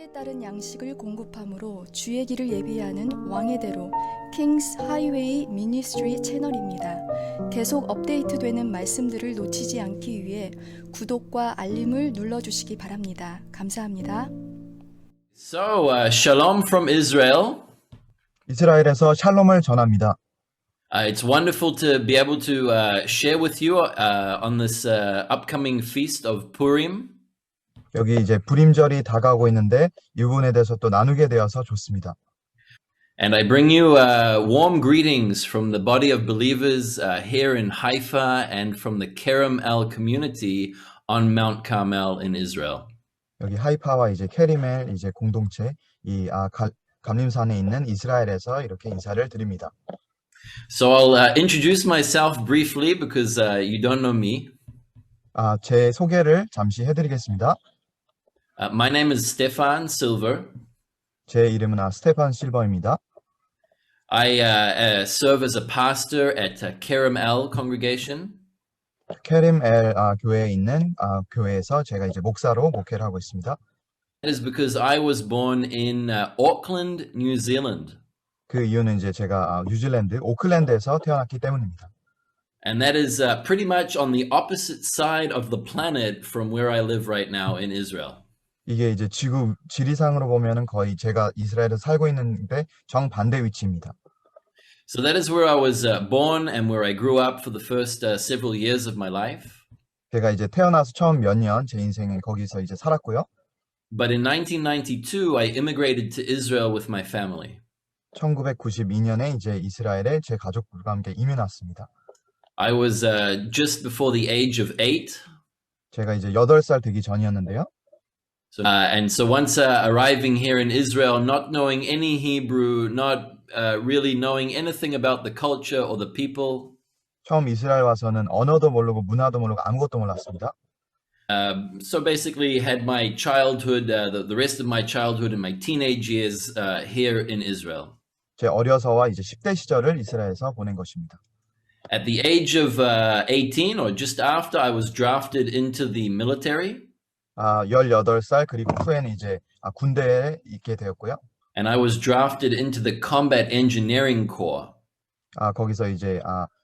때에 따른 양식을 공급함으로 주의 길을 예비하는 왕의 대로 King's Highway Ministry 채널입니다. 계속 업데이트되는 말씀들을 놓치지 않기 위해 구독과 알림을 눌러주시기 바랍니다. 감사합니다. So, shalom from Israel. 이스라엘에서 샬롬을 전합니다. It's wonderful to be able to share with you on this upcoming feast of Purim. 여기 이제 불임절이 다가오고 있는데 이 부분에 대해서 또 나누게 되어서 좋습니다. And I bring you warm greetings from the body of believers here in Haifa and from the Kerem El community on Mount Carmel in Israel. 여기 하이파와 이제 캐리멜 이제 공동체 이 감림산에 있는 이스라엘에서 이렇게 인사를 드립니다. So I'll introduce myself briefly because you don't know me. 제 소개를 잠시 해드리겠습니다. My name is Stefan Silver. 제 이름은 스테판 실버입니다. I serve as a pastor at Kerem El congregation. 캐림엘 교회에 있는 교회에서 제가 이제 목사로 목회를 하고 있습니다. That is because I was born in Auckland, New Zealand. 그 이유는 이제 제가 뉴질랜드 오클랜드에서 태어났기 때문입니다. And that is pretty much on the opposite side of the planet from where I live right now in Israel. 이게 이제 지구 지리상으로 보면은 거의 제가 이스라엘에 살고 있는데 정반대 위치입니다. So that is where I was born and where I grew up for the first several years of my life. 제가 이제 태어나서 처음 몇 년 제 인생에 거기서 이제 살았고요. But in 1992, I immigrated to Israel with my family. 1992년에 이제 이스라엘에 제 가족들과 함께 이민 왔습니다. I was just before the age of 8. 제가 이제 8살 되기 전이었는데요. And so once arriving here in Israel, not knowing any Hebrew, not really knowing anything about the culture or the people. 처음 이스라엘 와서는 언어도 모르고 문화도 모르고 아무것도 몰랐습니다. So basically had my childhood, the rest of my childhood and my teenage years here in Israel. 제 어려서와 이제 10대 시절을 이스라엘에서 보낸 것입니다. At the age of 18 or just after, I was drafted into the military. 18살 그리고 후에는 이제 군대에 있게 되었고요. And I was drafted into the Combat Engineering Corps. 거기서 이제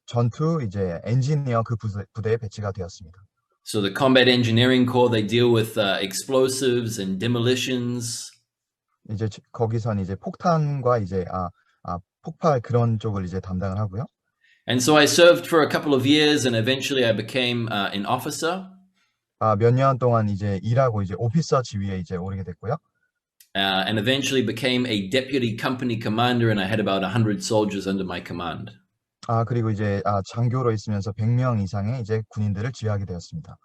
전투 이제 엔지니어 그 부대에 배치가 되었습니다. So the Combat Engineering Corps, they deal with explosives and demolitions. 이제 거기선 이제 폭탄과 이제 폭발 그런 쪽을 이제 담당을 하고요. And so I served for a couple of years and eventually I became an officer. 몇 년 동안 이제 일하고 이제 오피서 지위에 이제 오르게 됐고요. And eventually became a deputy company commander and I had about 100 soldiers under my command. 그리고 이제 장교로 있으면서 100명 이상의 이제 군인들을 지휘하게 되었습니다.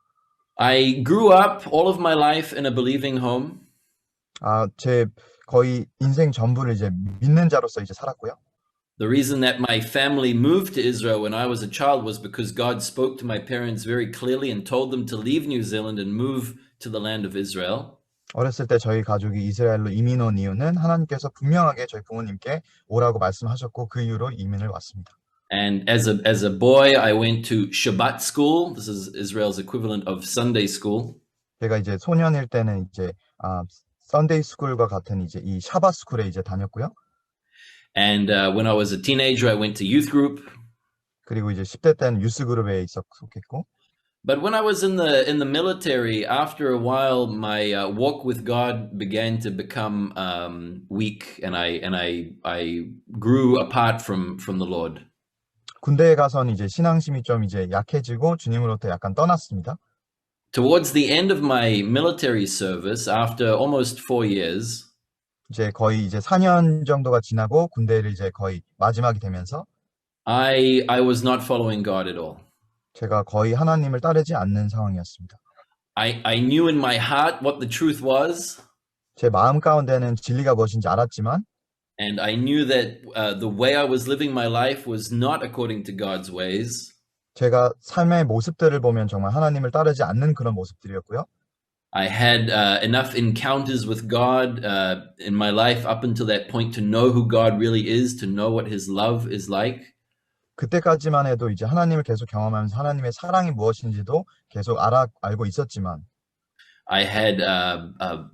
I grew up all of my life in a believing home. 제 거의 인생 전부를 이제 믿는 자로서 이제 살았고요. The reason that my family moved to Israel when I was a child was because God spoke to my parents very clearly and told them to leave New Zealand and move to the land of Israel. 어렸을 때 저희 가족이 이스라엘로 이민 온 이유는 하나님께서 분명하게 저희 부모님께 오라고 말씀하셨고 그 이유로 이민을 왔습니다. And as a boy, I went to Shabbat school. This is Israel's equivalent of Sunday school. 제가 이제 소년일 때는 이제 썬데이 스쿨과 같은 이제 이 샤바 스쿨에 이제 다녔고요. And when I was a teenager, I went to youth group. 그리고 이제 10대 때는 유스 그룹에 속했고. But when I was in the military, after a while, my walk with God began to become weak, and I grew apart from the Lord. 군대에 가서는 이제 신앙심이 좀 이제 약해지고 주님으로부터 약간 떠났습니다. Towards the end of my military service, after almost 4 years, 이제 거의 이제 4년 정도가 지나고 군대를 이제 거의 마지막이 되면서 I was not following God at all. 제가 거의 하나님을 따르지 않는 상황이었습니다. I knew in my heart what the truth was. 제 마음 가운데는 진리가 무엇인지 알았지만 And I knew that the way I was living my life was not according to God's ways. 제가 삶의 모습들을 보면 정말 하나님을 따르지 않는 그런 모습들이었고요. I had enough encounters with God in my life up until that point to know who God really is, to know what His love is like. 그때까지만 해도 이제 하나님을 계속 경험하면서 하나님의 사랑이 무엇인지도 계속 알고 있었지만 I had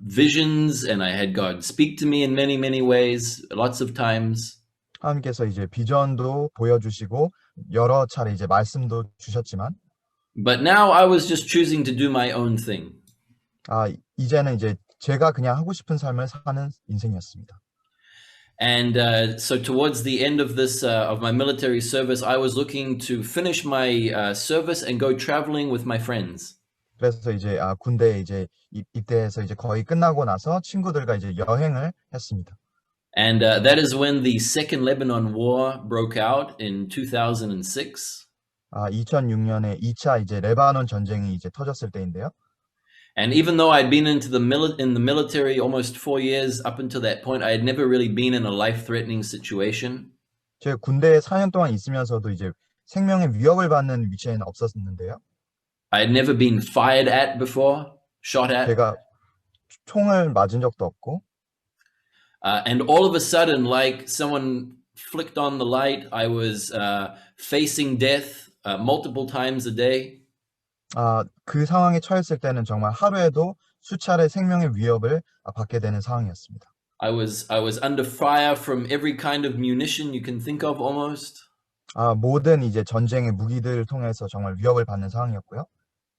visions, and I had God speak to me in many, many ways, lots of times. 하나님께서 이제 비전도 보여주시고 여러 차례 이제 말씀도 주셨지만 But now I was just choosing to do my own thing. 이제는 이제 제가 그냥 하고 싶은 삶을 사는 인생이었습니다. And so towards the end of this of my military service, I was looking to finish my service and go traveling with my friends. 그래서 이제 군대에 이제 입대해서 이제 거의 끝나고 나서 친구들과 이제 여행을 했습니다. And that is when the Second Lebanon War broke out in 2006. 2006년에 2차 이제 레바논 전쟁이 이제 터졌을 때인데요. And even though I'd been in the military almost 4 years, up until that point, I had never really been in a life-threatening situation. 제가 군대에 4년 동안 있으면서도 이제 생명의 위협을 받는 위치에는 없었는데요. I had never been fired at before, shot at. 제가 총을 맞은 적도 없고 And all of a sudden, like someone flicked on the light, I was facing death multiple times a day. 그 상황에 처했을 때는 정말 하루에도 수차례 생명의 위협을 받게 되는 상황이었습니다. I was under fire from every kind of munition you can think of almost. 모든 이제 전쟁의 무기들을 통해서 정말 위협을 받는 상황이었고요.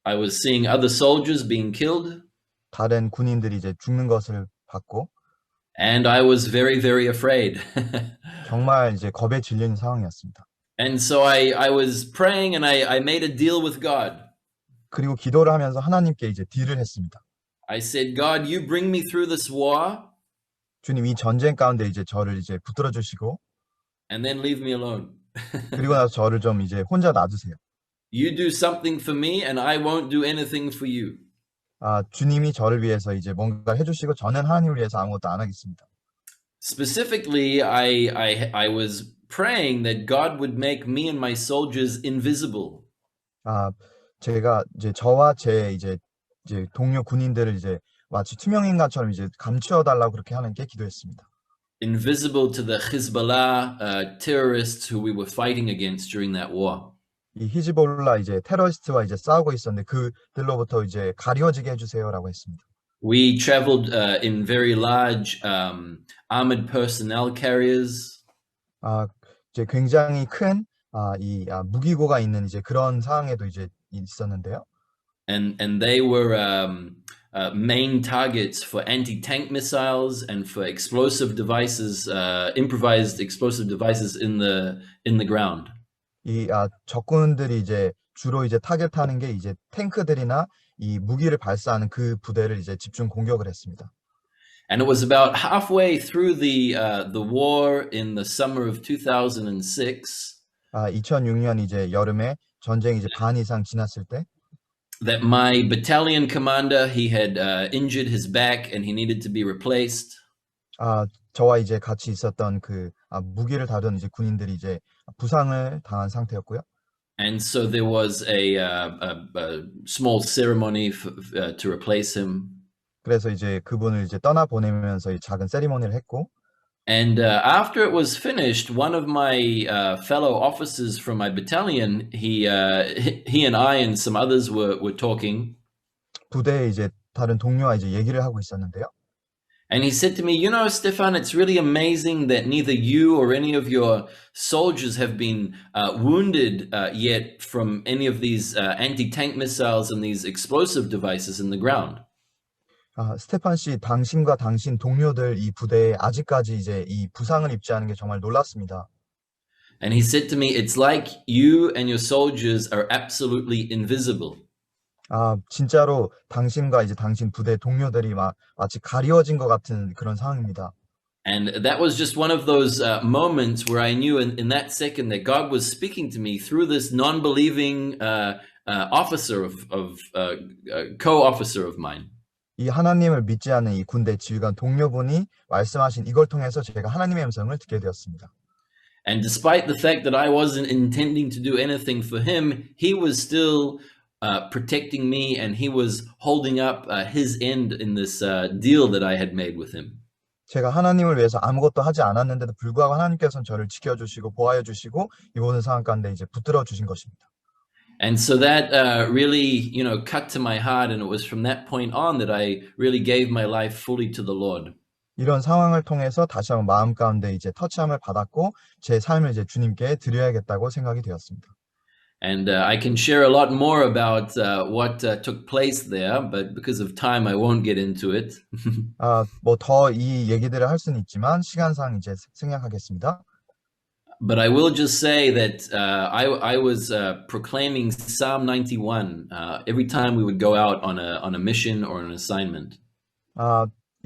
I was seeing other soldiers being killed. 다른 군인들이 이제 죽는 것을 봤고 And I was very, very afraid. 정말 이제 겁에 질린 상황이었습니다. And so I was praying, and I made a deal with God. 그리고 기도를 하면서 하나님께 이제 딜을 했습니다. I said, God, you bring me through this war, 주님 이 전쟁 가운데 이제 저를 이제 붙들어 주시고 and then leave me alone. 그리고 나서 저를 좀 이제 혼자 놔두세요. You do something for me, and I won't do anything for you. 주님이 저를 위해서 이제 뭔가 해주시고 저는 하나님을 위해서 아무것도 안 하겠습니다. Specifically, I was praying that God would make me and my soldiers invisible. 제가 이제 저와 제 이제 동료 군인들을 이제 마치 투명인간처럼 이제 감추어 달라고 그렇게 하나님께 기도했습니다. Invisible to the Hezbollah terrorists who we were fighting against during that war. 이 히즈볼라 이제 테러리스트와 이제 싸우고 있었는데 그들로부터 이제 가려지게 해주세요라고 했습니다. We traveled in very large armored personnel carriers. 이제 굉장히 큰 무기고가 있는 이제 그런 상황에도 이제 있었는데요. And they were main targets for anti-tank missiles and for explosive devices, improvised explosive devices in the ground. 이 적군들이 이제 주로 이제 타겟하는 게 이제 탱크들이나 이 무기를 발사하는 그 부대를 이제 집중 공격을 했습니다. And it was about halfway through the war in the summer of 2006. 2006년 이제 여름에 전쟁이 이제 반 이상 지났을 때 that my battalion commander, he had injured his back and he needed to be replaced. 저와 이제 같이 있었던 그 무기를 다루던 이제 군인들이 이제 부상을 당한 상태였고요. And so there was a small ceremony to replace him. 그래서 이제 그분을 이제 떠나 보내면서 이 작은 세리머니를 했고. And after it was finished, one of my fellow officers from my battalion, he and I and some others were talking. 부대에 이제 다른 동료와 이제 얘기를 하고 있었는데요. And he said to me, you know, Stefan, it's really amazing that neither you or any of your soldiers have been wounded yet from any of these anti-tank missiles and these explosive devices in the ground. 스테판 씨, 당신과 당신 동료들 이 부대에 아직까지 이제 이 부상을 입지 않은 게 정말 놀랐습니다. And he said to me, it's like you and your soldiers are absolutely invisible. 진짜로 당신과 이제 당신 부대 동료들이 마치 가리워진 것 같은 그런 상황입니다. And that was just one of those moments where I knew in that second that God was speaking to me through this non-believing officer co-officer of mine. 이 하나님을 믿지 않는 이 군대 지휘관 동료분이 말씀하신 이걸 통해서 제가 하나님의 음성을 듣게 되었습니다. And despite the fact that I wasn't intending to do anything for him, he was still protecting me, and he was holding up his end in this deal that I had made with him. 제가 하나님을 위해서 아무것도 하지 않았는데도 불구하고 하나님께서는 저를 지켜주시고 보호해 주시고 이 모든 상황 가운데 이제 붙들어 주신 것입니다. And so that really, cut to my heart. And it was from that point on that I really gave my life fully to the Lord. 이런 상황을 통해서 다시 한번 마음 가운데 이제 터치함을 받았고 제 삶을 이제 주님께 드려야겠다고 생각이 되었습니다. And I can share a lot more about what took place there, but because of time, I won't get into it. 뭐 더 이 얘기들을 할 수는 있지만 시간상 이제 생략하겠습니다. But I will just say that I was proclaiming Psalm 91 every time we would go out on a mission or an assignment.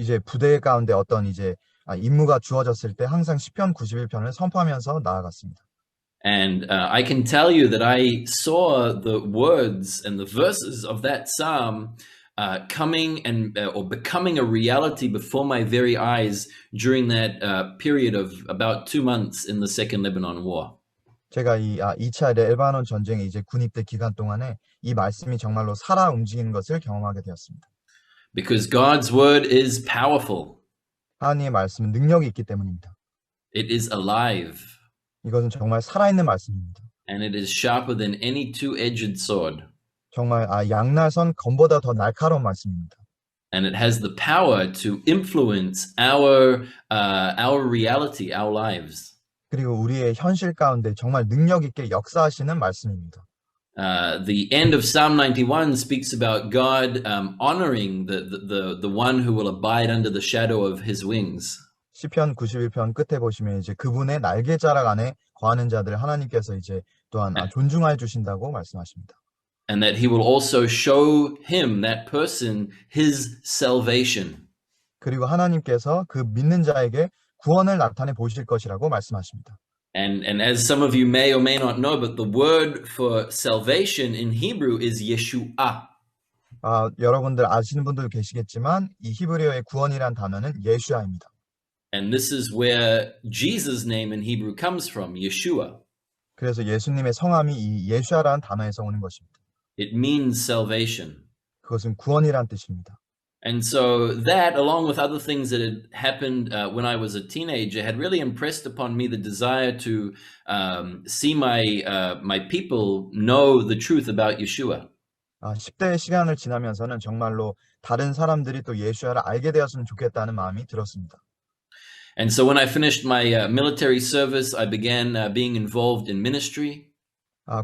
이제 부대 가운데 어떤 이제 임무가 주어졌을 때 항상 시편 91편을 선포하면서 나아갔습니다. And I can tell you that I saw the words and the verses of that psalm coming and or becoming a reality before my very eyes during that period of about 2 months in the Second Lebanon War. 제가 이 2차 레바논 전쟁의 이제 군입대 기간 동안에 이 말씀이 정말로 살아 움직이는 것을 경험하게 되었습니다. Because God's word is powerful. 하나님의 말씀은 능력이 있기 때문입니다. It is alive. 이것은 정말 살아있는 말씀입니다. And it is sharper than any two-edged sword. 정말 양날선 검보다 더 날카로운 말씀입니다. And it has the power to influence our reality, our lives. 그리고 우리의 현실 가운데 정말 능력 있게 역사하시는 말씀입니다. The end of Psalm 91 speaks about God honoring the one who will abide under the shadow of his wings. 시편 91편 끝에 보시면 이제 그분의 날개자락 안에 거하는 자들을 하나님께서 이제 또한 존중해 주신다고 말씀하십니다. And that he will also show him, that person, his salvation. 그리고 하나님께서 그 믿는 자에게 구원을 나타내 보실 것이라고 말씀하십니다. And as some of you may or may not know, but the word for salvation in Hebrew is Yeshua. 여러분들 아시는 분들 계시겠지만 이 히브리어의 구원이란 단어는 예수야입니다. And this is where Jesus' name in Hebrew comes from, Yeshua. 그래서 예수님의 성함이 이 예수야라는 단어에서 오는 것입니다. It means salvation. 그것은 구원이란 뜻입니다. And so that, along with other things that had happened when I was a teenager, had really impressed upon me the desire to see my people know the truth about Yeshua. 10대의 시간을 지나면서는 정말로 다른 사람들이 또 예수야를 알게 되었으면 좋겠다는 마음이 들었습니다. And so when I finished my military service, I began being involved in ministry.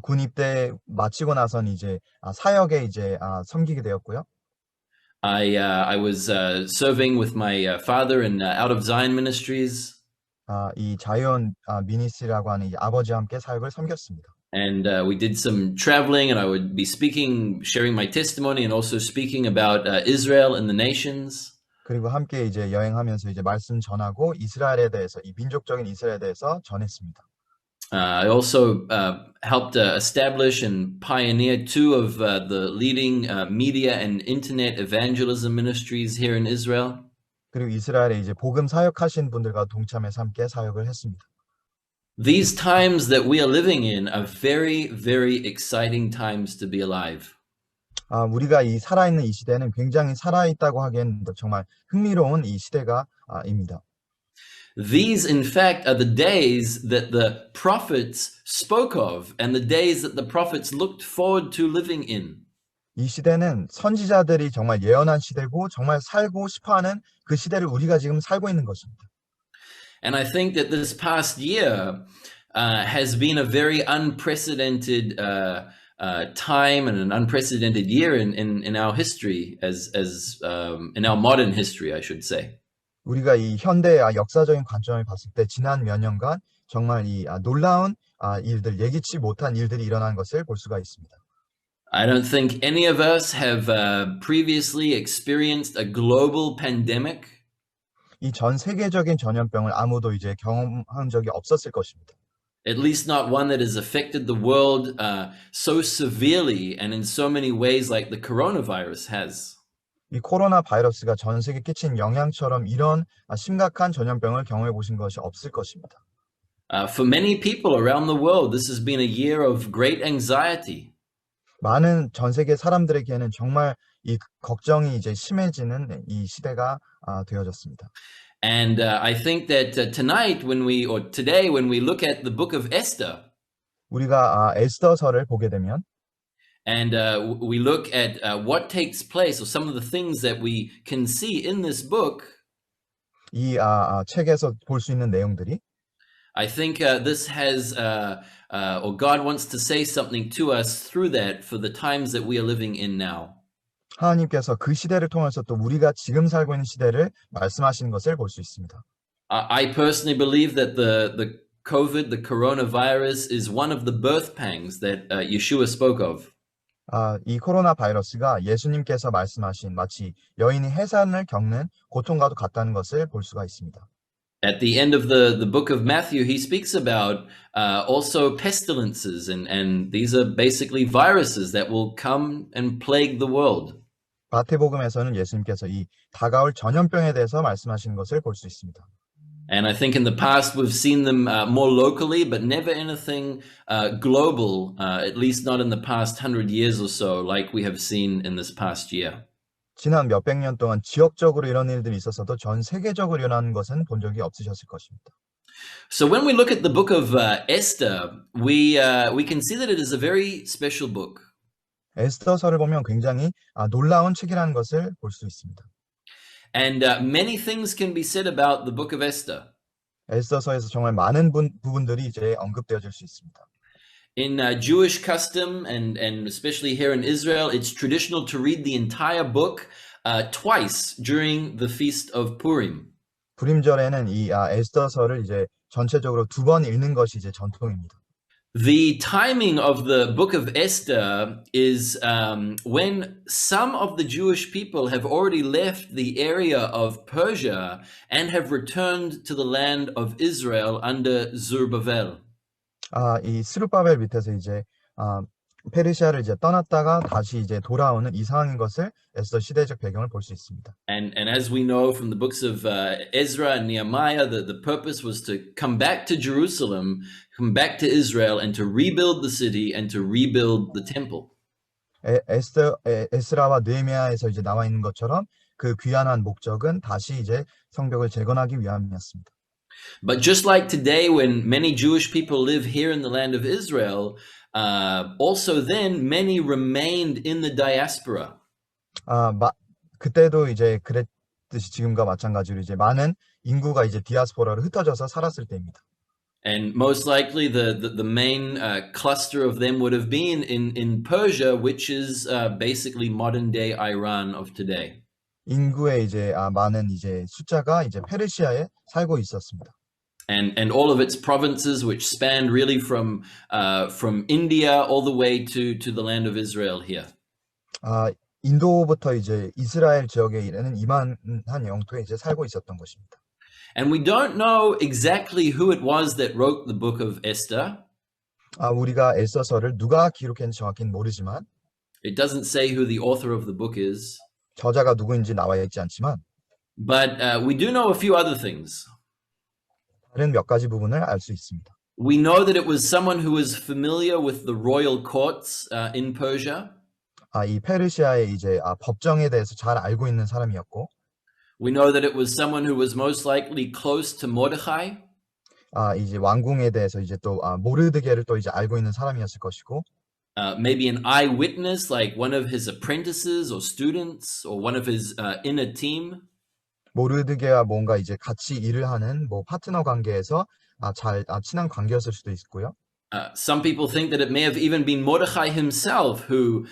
군 입대 마치고 나선 이제 사역에 이제 섬기게 되었고요. I was serving with my father in Out of Zion Ministries. 이 자연 미니스트리라고 하는 이 아버지와 함께 사역을 섬겼습니다. And we did some traveling, and I would be speaking, sharing my testimony, and also speaking about Israel and the nations. 그리고 함께 이제 여행하면서 이제 말씀 전하고 이스라엘에 대해서 이 민족적인 이스라엘에 대해서 전했습니다. I also helped establish and pioneer 2 of the leading media and internet evangelism ministries here in Israel. 그리고 이스라엘에 이제 복음 사역하신 분들과 동참해서 함께 사역을 했습니다. These times that we are living in are very, very exciting times to be alive. 우리가 이 살아있는 이 시대는 굉장히 살아있다고 하기에는 정말 흥미로운 이 시대가입니다. These, in fact, are the days that the prophets spoke of and the days that the prophets looked forward to living in. 이 시대는 선지자들이 정말 예언한 시대고 정말 살고 싶어하는 그 시대를 우리가 지금 살고 있는 것입니다. And I think that this past year has been a very unprecedented time and an unprecedented year in our history, as in our modern history, I should say. 우리가 이 현대 역사적인 관점을 봤을 때 지난 몇 년간 정말 이 놀라운 일들, 예기치 못한 일들이 일어난 것을 볼 수가 있습니다. I don't think any of us have previously experienced a global pandemic. 이 전 세계적인 전염병을 아무도 이제 경험한 적이 없었을 것입니다. At least not one that has affected the world so severely and in so many ways like the coronavirus has. 이 코로나 바이러스가 전 세계에 끼친 영향처럼 이런 심각한 전염병을 경험해 보신 것이 없을 것입니다. For many people around the world, this has been a year of great anxiety. 많은 전 세계 사람들에게는 정말 이 걱정이 이제 심해지는 이 시대가 되어졌습니다. And I think that today when we look at the book of Esther, 우리가 에스더서를 보게 되면 And we look at what takes place, or some of the things that we can see in this book. 이 책에서 볼 수 있는 내용들이 I think this has, or God wants to say something to us through that for the times that we are living in now. 하나님께서 그 시대를 통해서 또 우리가 지금 살고 있는 시대를 말씀하시는 것을 볼 수 있습니다. I personally believe that the COVID, the coronavirus, is one of the birth pangs that Yeshua spoke of. 이 코로나 바이러스가 예수님께서 말씀하신 마치 여인이 해산을 겪는 고통과도 같다는 것을 볼 수가 있습니다. At the end of the book of Matthew, he speaks about also pestilences, and these are basically viruses that will come and plague the world. 마태복음에서는 예수님께서 이 다가올 전염병에 대해서 말씀하시는 것을 볼 수 있습니다. And I think in the past we've seen them more locally, but never anything global, at least not in the past 100 years or so, like we have seen in this past year. 지난 몇백 년 동안 지역적으로 이런 일들이 있었어도 전 세계적으로 일어나는 것은 본 적이 없으셨을 것입니다. So when we look at the book of Esther, we can see that it is a very special book. 에스더서를 보면 굉장히 놀라운 책이라는 것을 볼 수 있습니다. And many things can be said about the book of Esther. 에스더서에서 정말 많은 부분들이 이제 언급되어질 수 있습니다. In Jewish custom, and especially here in Israel, it's traditional to read the entire book twice during the feast of Purim. 불임절에는 이 에스더서를 이제 전체적으로 두 번 읽는 것이 이제 전통입니다. The timing of the book of Esther is when some of the Jewish people have already left the area of Persia and have returned to the land of Israel under Zerubbabel. 이 스룹바벨 밑에서 이제 페르시아를 이제 떠났다가 다시 이제 돌아오는 이 상황인 것을 에스더 시대적 배경을 볼 수 있습니다. And as we know from the books of Ezra and Nehemiah, the purpose was to come back to Jerusalem, come back to Israel, and to rebuild the city and to rebuild the temple. 에스라와 느헤미야에서 이제 나와 있는 것처럼 그 귀환한 목적은 다시 이제 성벽을 재건하기 위함이었습니다. But just like today, when many Jewish people live here in the land of Israel, also then many remained in the diaspora. 그때도 이제 그랬듯이 지금과 마찬가지로 이제 많은 인구가 이제 디아스포라로 흩어져서 살았을 때입니다. And most likely the main cluster of them would have been in Persia, which is basically modern day Iran of today. 인구의 이제 많은 이제 숫자가 이제 페르시아에 살고 있었습니다. And all of its provinces, which spanned really from India all the way to the land of Israel here. 인도부터 이제 이스라엘 지역에 이르는 이만한 영토에 이제 살고 있었던 것입니다. And we don't know exactly who it was that wrote the book of Esther. 우리가 에스더서를 누가 기록했는지 정확히는 모르지만 It doesn't say who the author of the book is. 저자가 누구인지 나와 있지 않지만 But we do know a few other things. 다른 몇 가지 부분을 알 수 있습니다. We know that it was someone who was familiar with the royal courts in Persia. 이 페르시아의 이제 법정에 대해서 잘 알고 있는 사람이었고 We know that it was someone who was most likely close to Mordecai. 이제 왕궁에 대해서 이제 또 모르드게를 또 이제 알고 있는 사람이었을 것이고 Maybe an eyewitness, like one of his apprentices or students or one of his inner team. 모르드게와 뭔가 이제 같이 일을 하는 뭐 파트너 관계에서 친한 관계였을 수도 있고요. Some people think that it may have even been Mordecai himself who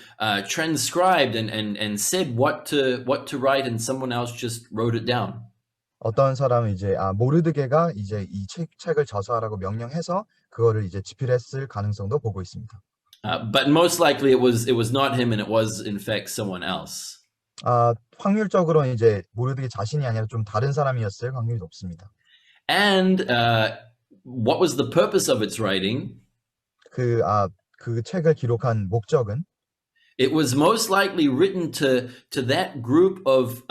transcribed and said what to write, and someone else just wrote it down. 어떤 사람은 이제 모르드게가 이제 이 책을 저서하라고 명령해서 그거를 이제 집필했을 가능성도 보고 있습니다. But most likely it was not him, and it was in fact someone else. 확률적으로는 이제 모르드게 자신이 아니라 좀 다른 사람이었을 확률이 높습니다. And what was the purpose of its writing? 그 책을 기록한 목적은 It was most likely written to that group of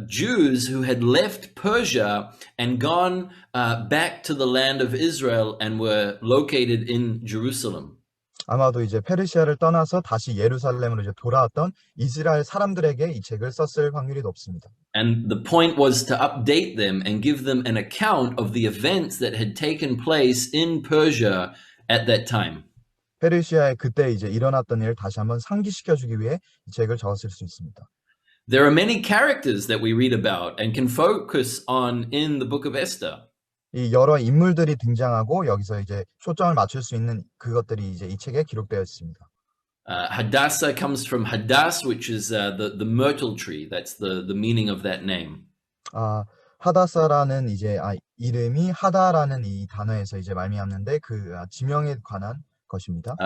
Jews who had left Persia and gone back to the land of Israel and were located in Jerusalem. 아마도 이제 페르시아를 떠나서 다시 예루살렘으로 이제 돌아왔던 이스라엘 사람들에게 이 책을 썼을 확률이 높습니다. And the point was to update them and give them an account of the events that had taken place in Persia at that time. 페르시아에 그때 이제 일어났던 일을 다시 한번 상기시켜주기 위해 이 책을 적었을 수 있습니다. There are many characters that we read about and can focus on in the book of Esther. 이 여러 인물들이 등장하고 여기서 이제 초점을 맞출 수 있는 그것들이 이제 이 책에 기록되어 있습니다. Hadassah comes from Hadass, which is the myrtle tree. That's the meaning of that name. 하다사라는 이제 이름이 하다라는 이 단어에서 이제 말미암는데 그 지명에 관한 것입니다.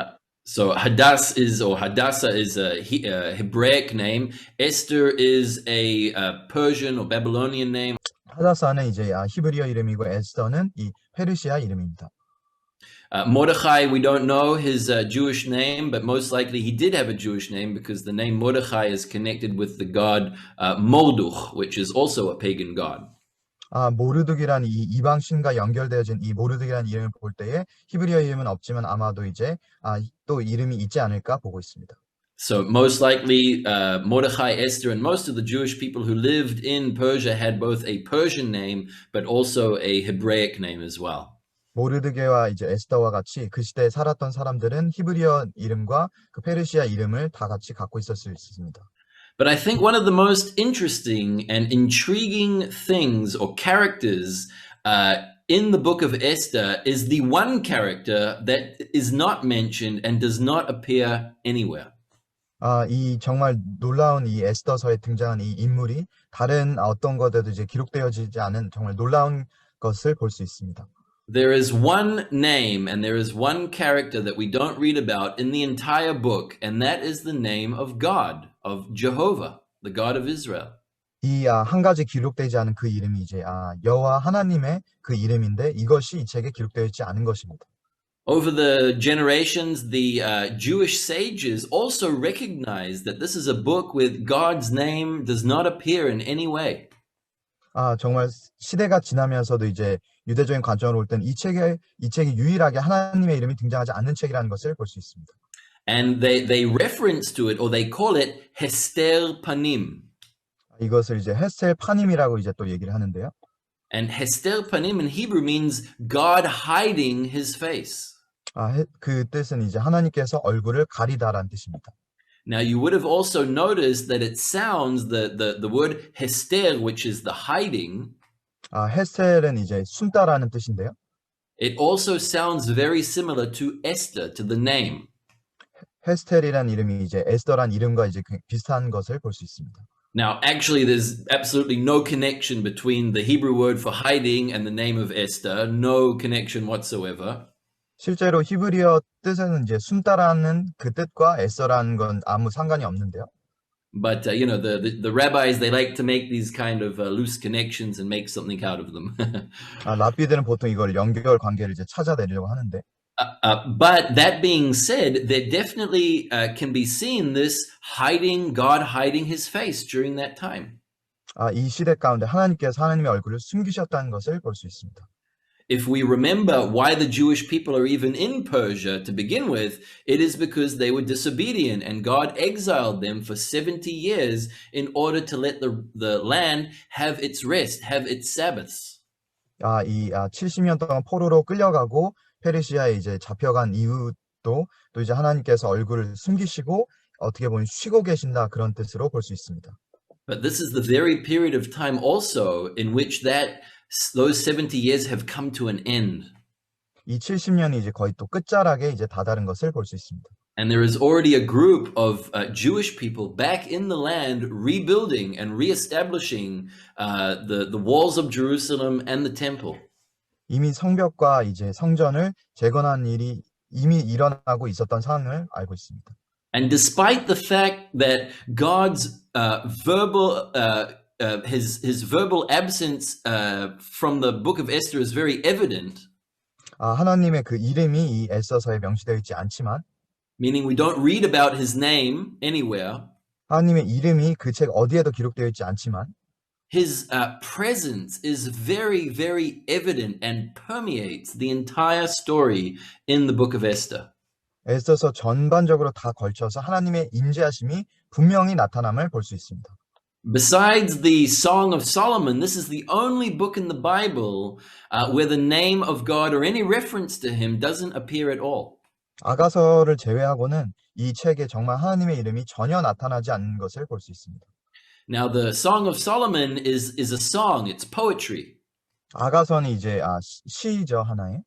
So Hadass is, or Hadassah is a Hebraic name. Esther is a Persian or Babylonian name. 하다사는 이제 히브리어 이름이고 에스더는 이 페르시아 이름입니다. Mordechai, we don't know his Jewish name, but most likely he did have a Jewish name because the name Mordechai is connected with the god Molduch, which is also a pagan god. 모르드기란 이 이방 신과 연결되어진 이 모르드기란 이름을 볼 때에 히브리어 이름은 없지만 아마도 이제 또 이름이 있지 않을까 보고 있습니다. So most likely Mordechai, Esther, and most of the Jewish people who lived in Persia had both a Persian name but also a Hebraic name as well. 모르드게와 이제 에스더와 같이 그 시대에 살았던 사람들은 히브리어 이름과 그 페르시아 이름을 다 같이 갖고 있었을 수 있습니다. But I think one of the most interesting and intriguing things or characters in the book of Esther is the one character that is not mentioned and does not appear anywhere. 이 정말 놀라운 이 에스더서에 등장한 이 인물이 다른 어떤 것에도 이제 기록되어지지 않은 정말 놀라운 것을 볼 수 있습니다. There is one name and there is one character that we don't read about in the entire book, and that is the name of God, of Jehovah, the God of Israel. 이 한 가지 기록되지 않은 그 이름이 이제 여호와 하나님의 그 이름인데 이것이 이 책에 기록되어 있지 않은 것입니다. Over the generations, the Jewish sages also recognized that this is a book with God's name does not appear in any way. 정말 시대가 지나면서도 이제 유대적인 관점으로 볼 때는 이 책이 유일하게 하나님의 이름이 등장하지 않는 책이라는 것을 볼 수 있습니다. And they reference to it, or they call it Hester Panim. 이것을 이제 헤셀 파님이라고 이제 또 얘기를 하는데요. And Hester Panim in Hebrew means God hiding his face. 그 뜻은 이제 하나님께서 얼굴을 가리다라는 뜻입니다. Now you would have also noticed that it sounds the word Hester, which is the hiding. 헤셀은 이제 숨다라는 뜻인데요. It also sounds very similar to Esther, to the name. 헤스텔이라는 이름이 이제 에스더란 이름과 이제 비슷한 것을 볼 수 있습니다. Now, actually, there's absolutely no connection between the Hebrew word for hiding and the name of Esther. No connection whatsoever. 실제로 히브리어 뜻은 이제 숨다라는 그 뜻과 에스더라는 건 아무 상관이 없는데요. But you know, the rabbis, they like to make these kind of loose connections and make something out of them. 랍비들은 보통 이걸 연결 관계를 이제 찾아내려고 하는데. But that being said, there definitely can be seen this God hiding his face during that time. 이 시대 가운데 하나님께서 하나님의 얼굴을 숨기셨다는 것을 볼 수 있습니다. If we remember why the Jewish people are even in Persia to begin with, it is because they were disobedient and God exiled them for 70 years in order to let the land have its rest, have its Sabbaths. 70년 동안 포로로 끌려가고 페르시아에 이제 잡혀간 이유도 또 이제 하나님께서 얼굴을 숨기시고 어떻게 보면 쉬고 계신다 그런 뜻으로 볼 수 있습니다. But this is the very period of time also in which those 70 years have come to an end. 이 70년이 이제 거의 또 끝자락에 이제 다다른 것을 볼 수 있습니다. And there is already a group of Jewish people back in the land rebuilding and reestablishing the walls of Jerusalem and the temple. 이미 성벽과 이제 성전을 재건한 일이 이미 일어나고 있었던 상황을 알고 있습니다. And despite the fact that God's his verbal absence from the book of Esther is very evident. 하나님의 그 이름이 이 에스더서에 명시되어 있지 않지만, meaning we don't read about his name anywhere. 하나님의 이름이 그 책 어디에도 기록되어 있지 않지만, his presence is very, very evident and permeates the entire story in the book of Esther. 에스더서 전반적으로 다 걸쳐서 하나님의 임재하심이 분명히 나타남을 볼 수 있습니다. Besides the Song of Solomon, this is the only book in the Bible where the name of God or any reference to him doesn't appear at all. 아가서를 제외하고는 이 책에 정말 하나님의 이름이 전혀 나타나지 않는 것을 볼 수 있습니다. Now, the Song of Solomon is a song, it's poetry. 아가서는 이제 시죠, 하나의.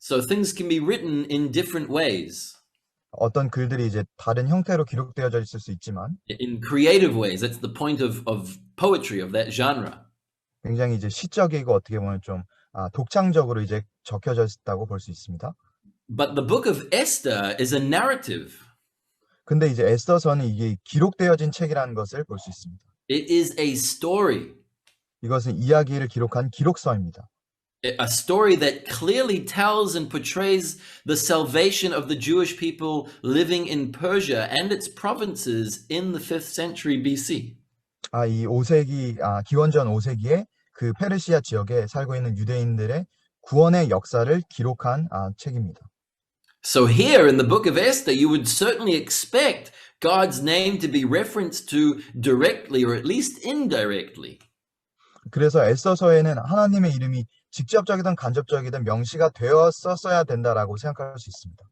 So things can be written in different ways, 어떤 글들이 이제 다른 형태로 기록되어져 있을 수 있지만 in creative ways. That's the point of poetry, of that genre. 굉장히 이제 시적이고 어떻게 보면 좀 독창적으로 이제 적혀져 있다고 볼 수 있습니다. But the book of Esther is a narrative. 근데 이제 에스더서는 이게 기록되어진 책이라는 것을 볼 수 있습니다. It is a story, 이것은 이야기를 기록한 기록서입니다. a story that clearly tells and portrays the salvation of the Jewish people living in Persia and its provinces in the 5th century BC. 이 5세기, 기원전 5세기에 그 페르시아 지역에 살고 있는 유대인들의 구원의 역사를 기록한 책입니다. So here in the book of Esther, you would certainly expect God's name to be referenced to directly or at least indirectly. 그래서 에스더서에는 하나님의 이름이 직접적이든 간접적이든 명시가 되었었어야 된다라고 생각할 수 있습니다.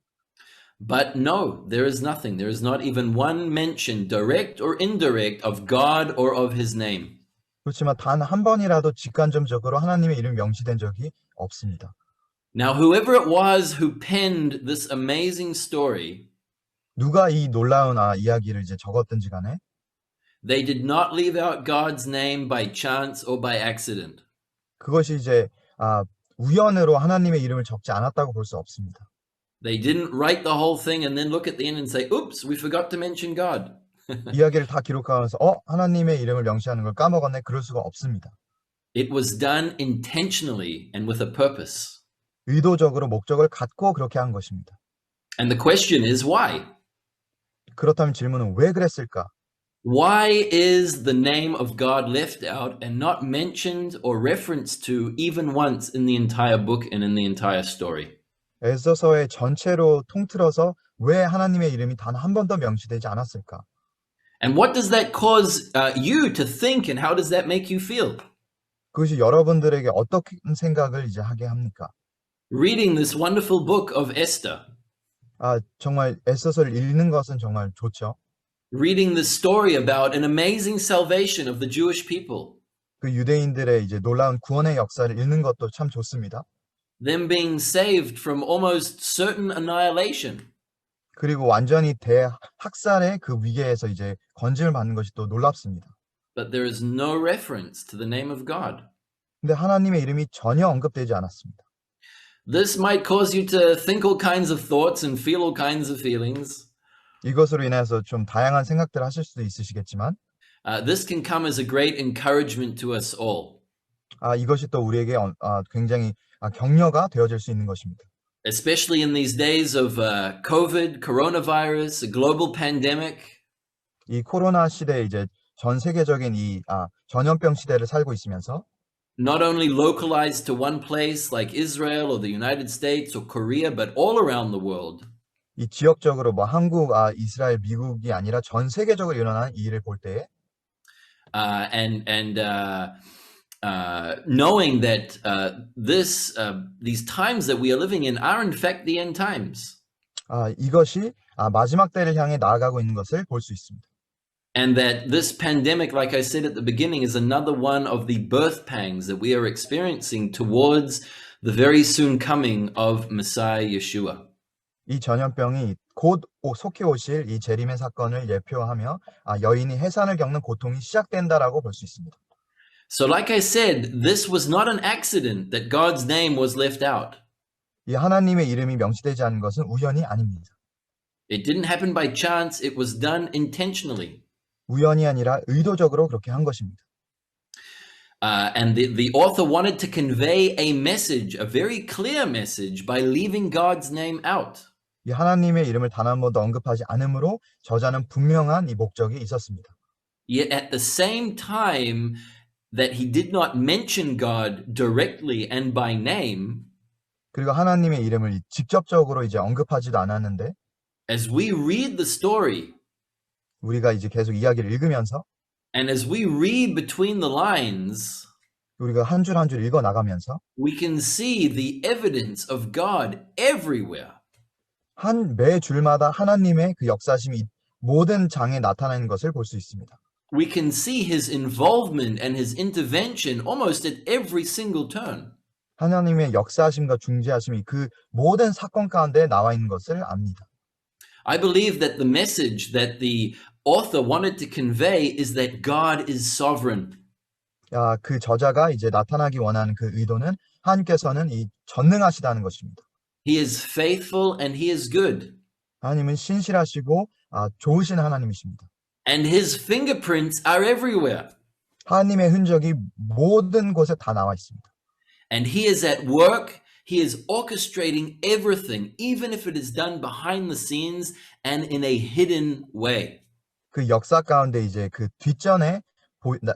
But no, there is nothing. There is not even one mention, direct or indirect, of God or of his name. 그렇지만 단 한 번이라도 직간접적으로 하나님의 이름이 명시된 적이 없습니다. Now, whoever it was who penned this amazing story, 누가 이 놀라운 이야기를 이제 적었든지 간에 they did not leave out God's name by chance or by accident. 그것이 이제 우연으로 하나님의 이름을 적지 않았다고 볼 수 없습니다. They didn't write the whole thing and then look at the end and say, oops, we forgot to mention God. 이야기를 다 기록하면서 하나님의 이름을 명시하는 걸 까먹었네. 그럴 수가 없습니다. It was done intentionally and with a purpose. 의도적으로 목적을 갖고 그렇게 한 것입니다. And the question is why? 그렇다면 질문은 왜 그랬을까? Why is the name of God left out and not mentioned or referenced to even once in the entire book and in the entire story? 에스더서의 전체로 통틀어서 왜 하나님의 이름이 단 한 번도 명시되지 않았을까? And what does that cause you to think, and how does that make you feel? 그것이 여러분들에게 어떤 생각을 이제 하게 합니까? Reading this wonderful book of Esther, 정말 에스더서를 읽는 것은 정말 좋죠. reading the story about an amazing salvation of the Jewish people, 그 유대인들의 이제 놀라운 구원의 역사를 읽는 것도 참 좋습니다. them being saved from almost certain annihilation. 그리고 완전히 대학살의 그 위기에서 이제 건짐을 받는 것이 또 놀랍습니다. But there is no reference to the name of God. 근데 하나님의 이름이 전혀 언급되지 않았습니다. This might cause you to think all kinds of thoughts and feel all kinds of feelings. 이것으로 인해서 좀 다양한 생각들을 하실 수도 있으시겠지만 This can come as a great encouragement to us all, 이것이 또 우리에게 굉장히 격려가 되어질 수 있는 것입니다. especially in these days of COVID, coronavirus, a global pandemic. 이 코로나 시대에 이제 전 세계적인 이 전염병 시대를 살고 있으면서 Not only localized to one place like Israel or the United States or Korea, but all around the world. 이 지역적으로 뭐 한국, 이스라엘, 미국이 아니라 전 세계적으로 일어나는 이 일을 볼 때에 knowing that these times that we are living in are in fact the end times, 이것이 마지막 때를 향해 나아가고 있는 것을 볼 수 있습니다. and that this pandemic, like I said at the beginning, is another one of the birth pangs that we are experiencing towards the very soon coming of Messiah Yeshua. 이 전염병이 곧 속히 오실 이 재림의 사건을 예표하며 여인이 해산을 겪는 고통이 시작된다라고 볼 수 있습니다. So like I said, this was not an accident that God's name was left out. 이 하나님의 이름이 명시되지 않은 것은 우연이 아닙니다. It didn't happen by chance, it was done intentionally. 우연이 아니라 의도적으로 그렇게 한 것입니다. And the author wanted to convey a message, a very clear message, by leaving God's name out. 이 하나님의 이름을 단 한 번도 언급하지 않으므로 저자는 분명한 이 목적이 있었습니다. Yet at the same time that he did not mention God directly and by name, 그리고 하나님의 이름을 직접적으로 이제 언급하지도 않았는데 as we read the story, 우리가 이제 계속 이야기를 읽으면서 and as we read between the lines, 우리가 한 줄 한 줄 읽어 나가면서 we can see the evidence of God everywhere. 매 줄마다 하나님의 그 역사심이 모든 장에 나타나는 것을 볼 수 있습니다. We can see his involvement and his intervention almost at every single turn. 하나님의 역사하심과 중재하심이 그 모든 사건 가운데 나와 있는 것을 압니다. I believe that the message that the author wanted to convey is that God is sovereign. 그 저자가 이제 나타나기 원하는 그 의도는 하나님께서는 이 전능하시다는 것입니다. He is faithful and he is good. 하나님은 신실하시고 좋으신 하나님이십니다. And his fingerprints are everywhere. 하나님의 흔적이 모든 곳에 다 나와 있습니다. And he is at work. He is orchestrating everything, even if it is done behind the scenes and in a hidden way. 그 역사 가운데 이제 그 뒷전에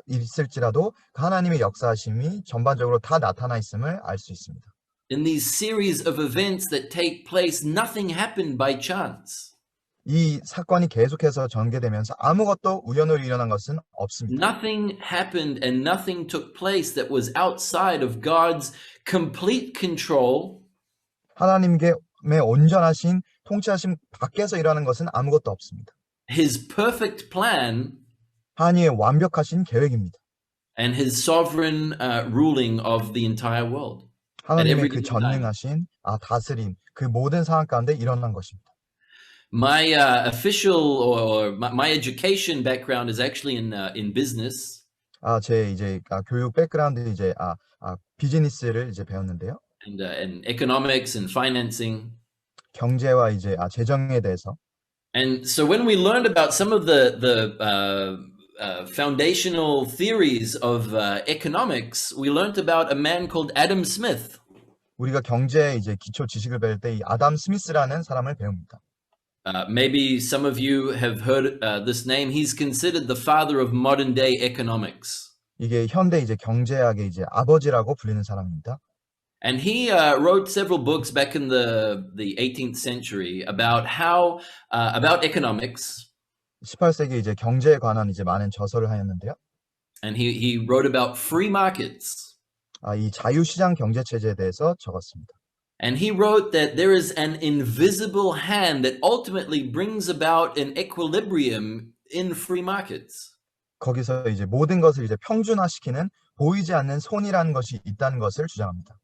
있을지라도 그 하나님의 역사하심이 전반적으로 다 나타나 있음을 알 수 있습니다. In these series of events that take place, nothing happened by chance. 이 사건이 계속해서 전개되면서 아무것도 우연으로 일어난 것은 없습니다. Nothing happened and nothing took place that was outside of God's complete control. 하나님의 온전하신 통치하심 밖에서 일어나는 것은 아무것도 없습니다. His perfect plan 하나님의 완벽하신 계획입니다. and his sovereign ruling of the entire world. 하나님의 그 전능하신 다스림, 그 모든 상황 가운데 일어난 것입니다. My official or my education background is actually in business. 제 이제 교육 백그라운드 이제 비즈니스를 이제 배웠는데요. And economics and financing. 경제와 이제 재정에 대해서. And so when we learned about some of the foundational theories of economics, we learned about a man called Adam Smith. 우리가 경제 이제 기초 지식을 배울 때 이 아담 스미스라는 사람을 배웁니다. Maybe some of you have heard this name. He's considered the father of modern day economics. 이게 현대 이제 경제학의 이제 아버지라고 불리는 사람입니다. And he wrote several books back in the 18th century about how about economics. 18세기 이제 경제에 관한 이제 많은 저서를 하였는데요. And he wrote about free markets. 이 자유시장 경제 체제에 대해서 적었습니다. And he wrote that there is an invisible hand that ultimately brings about an equilibrium in free markets. 거기서 이제 모든 것을 이제 평준화시키는 보이지 않는 손이라는 것이 있다는 것을 주장합니다.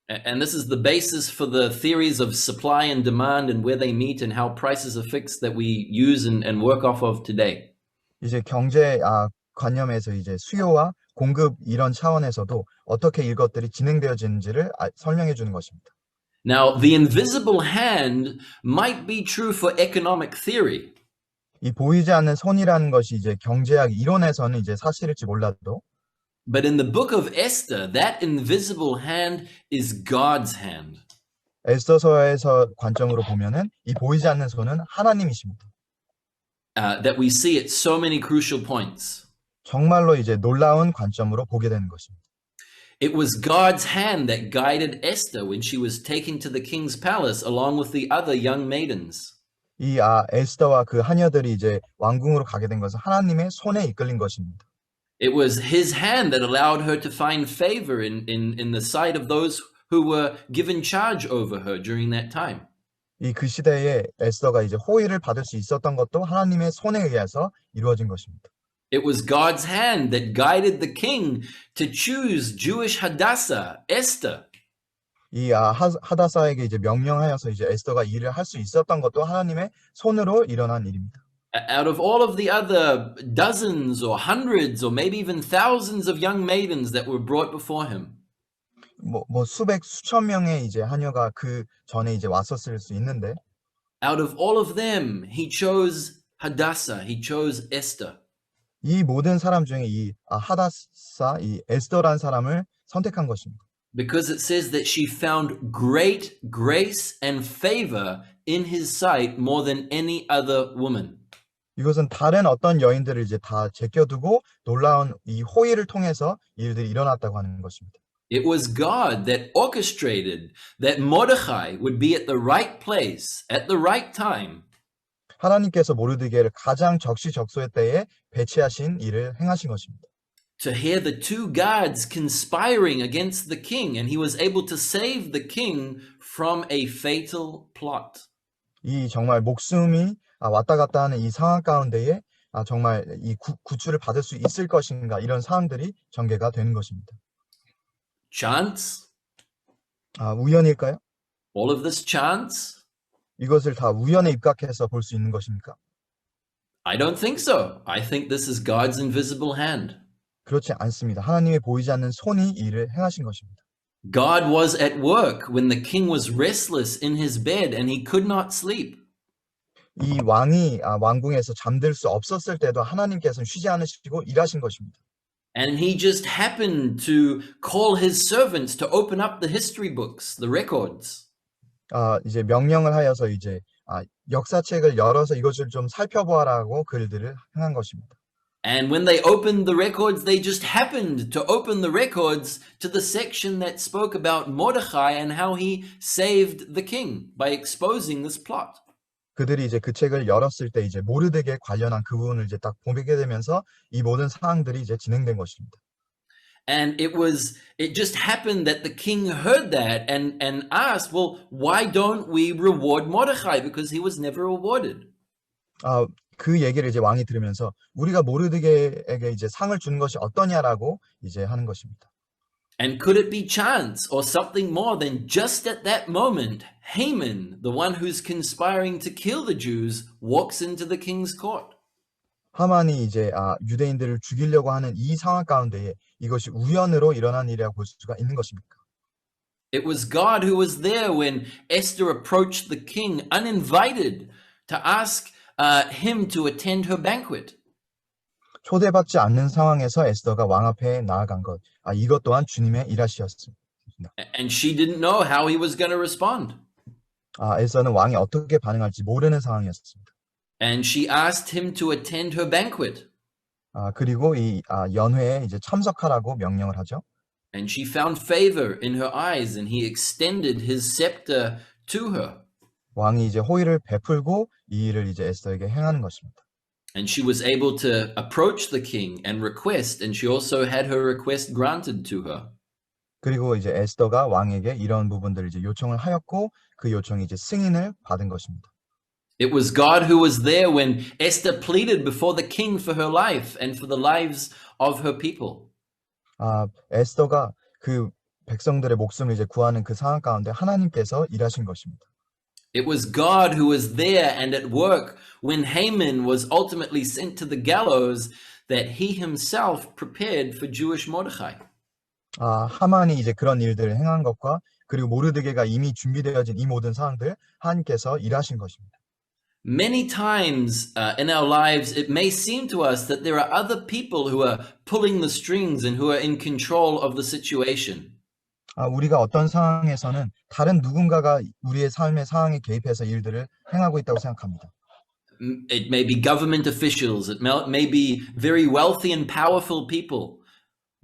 And this is the basis for the theories of supply and demand and where they meet and how prices are fixed that we use and work off of today. 이제 경제 관념에서 이제 수요와 공급 이런 차원에서도 어떻게 이것들이 진행되어지는지를 설명해 주는 것입니다. Now, the invisible hand might be true for economic theory. 이 보이지 않는 손이라는 것이 이제 경제학 이론에서는 이제 사실일지 몰라도 But in the book of Esther, that invisible hand is God's hand. 에스더서에서 관점으로 보면은 이 보이지 않는 손은 하나님이십니다. That we see at so many crucial points. 정말로 이제 놀라운 관점으로 보게 되는 것입니다. It was God's hand that guided Esther when she was taken to the king's palace along with the other young maidens. 이 에스더와 그 하녀들이 이제 왕궁으로 가게 된 것은 하나님의 손에 이끌린 것입니다. It was his hand that allowed her to find favor in the sight of those who were given charge over her during that time. 이 그 시대에 에스더가 이제 호의를 받을 수 있었던 것도 하나님의 손에 의해서 이루어진 것입니다. It was God's hand that guided the king to choose Jewish Hadassah, Esther. 이 하다사에게 이제 명령하여서 이제 에스더가 일을 할 수 있었던 것도 하나님의 손으로 일어난 일입니다. Out of all of the other dozens or hundreds or maybe even thousands of young maidens that were brought before him. 수백 수천 명의 이제 하녀가 그 전에 이제 왔었을 수 있는데 Out of all of them, he chose Hadassah, he chose Esther. 이 모든 사람 중에 이 하다사, 이 에스더라는 사람을 선택한 것입니다. Because it says that she found great grace and favor in his sight more than any other woman. 이것은 다른 어떤 여인들을 이제 다 제껴두고 놀라운 이 호의를 통해서 일들이 일어났다고 하는 것입니다. It was God that orchestrated that Mordechai would be at the right place at the right time. 하나님께서 모르드게를 가장 적시적소의 때에 배치하신 일을 행하신 것입니다. To hear the two gods conspiring against the king, and he was able to save the king from a fatal plot. 이 정말 목숨이 왔다 갔다 하는 이 상황 가운데에 정말 이 구출을 받을 수 있을 것인가 이런 사항들이 전개가 되는 것입니다. Chance? 우연일까요? All of this chance? 이것을 다 우연에 입각해서 볼 수 있는 것입니까? I don't think so. I think this is God's invisible hand. 그렇지 않습니다. 하나님의 보이지 않는 손이 이 일을 행하신 것입니다. God was at work when the king was restless in his bed and he could not sleep. 이 왕이 왕궁에서 잠들 수 없었을 때도 하나님께서는 쉬지 않으시고 일하신 것입니다. And he just happened to call his servants to open up the history books, the records. 이제 명령을 하여서 이제 역사책을 열어서 이것을 좀 살펴보아라고 그들을 행한 것입니다. And when they opened the records, they just happened to open the records to the section that spoke about Mordecai and how he saved the king by exposing this plot. 그들이 이제 그 책을 열었을 때 이제 모르드게 관련한 그 부분을 이제 딱 보게 되면서 이 모든 사항들이 이제 진행된 것입니다. And it just happened that the king heard that and asked, well, why don't we reward Mordecai? Because he was never rewarded. 그 얘기를 이제 왕이 들으면서 우리가 모르드게에게 이제 상을 주는 것이 어떠냐라고 이제 하는 것입니다. And could it be chance or something more than just at that moment, Haman, the one who's conspiring to kill the Jews, walks into the king's court? 하만이 이제 유대인들을 죽이려고 하는 이 상황 가운데에 이것이 우연으로 일어난 일이라고 볼 수가 있는 것입니까? It was God who was there when Esther approached the king uninvited to ask him to attend her banquet. 초대받지 않는 상황에서 에스더가 왕 앞에 나아간 것. 이것 또한 주님의 일하시었습니다. And she didn't know how he was going to respond. 에스더는 왕이 어떻게 반응할지 모르는 상황이었습니다. And she asked him to attend her banquet. 그리고 이 연회에 이제 참석하라고 명령을 하죠. And she found favor in her eyes and he extended his scepter to her. 왕이 이제 호의를 베풀고 이 일을 이제 에스더에게 행하는 것입니다. And she was able to approach the king and request, and she also had her request granted to her. 그리고 이제 에스더가 왕에게 이런 부분들을 이제 요청을 하였고 그 요청이 이제 승인을 받은 것입니다. It was God who was there when Esther pleaded before the king for her life and for the lives of her people. 에스더가 그 백성들의 목숨을 이제 구하는 그 상황 가운데 하나님께서 일하신 것입니다. It was God who was there and at work when Haman was ultimately sent to the gallows that he himself prepared for Jewish Mordecai. 하만이 이제 그런 일들을 행한 것과 그리고 모르드게가 이미 준비되어진 이 모든 상황들 하나님께서 일하신 것입니다. Many times in our lives, it may seem to us that there are other people who are pulling the strings and who are in control of the situation. 우리가 어떤 상황에서는 다른 누군가가 우리의 삶의 상황에 개입해서 일들을 행하고 있다고 생각합니다. It may be government officials. It may be very wealthy and powerful people.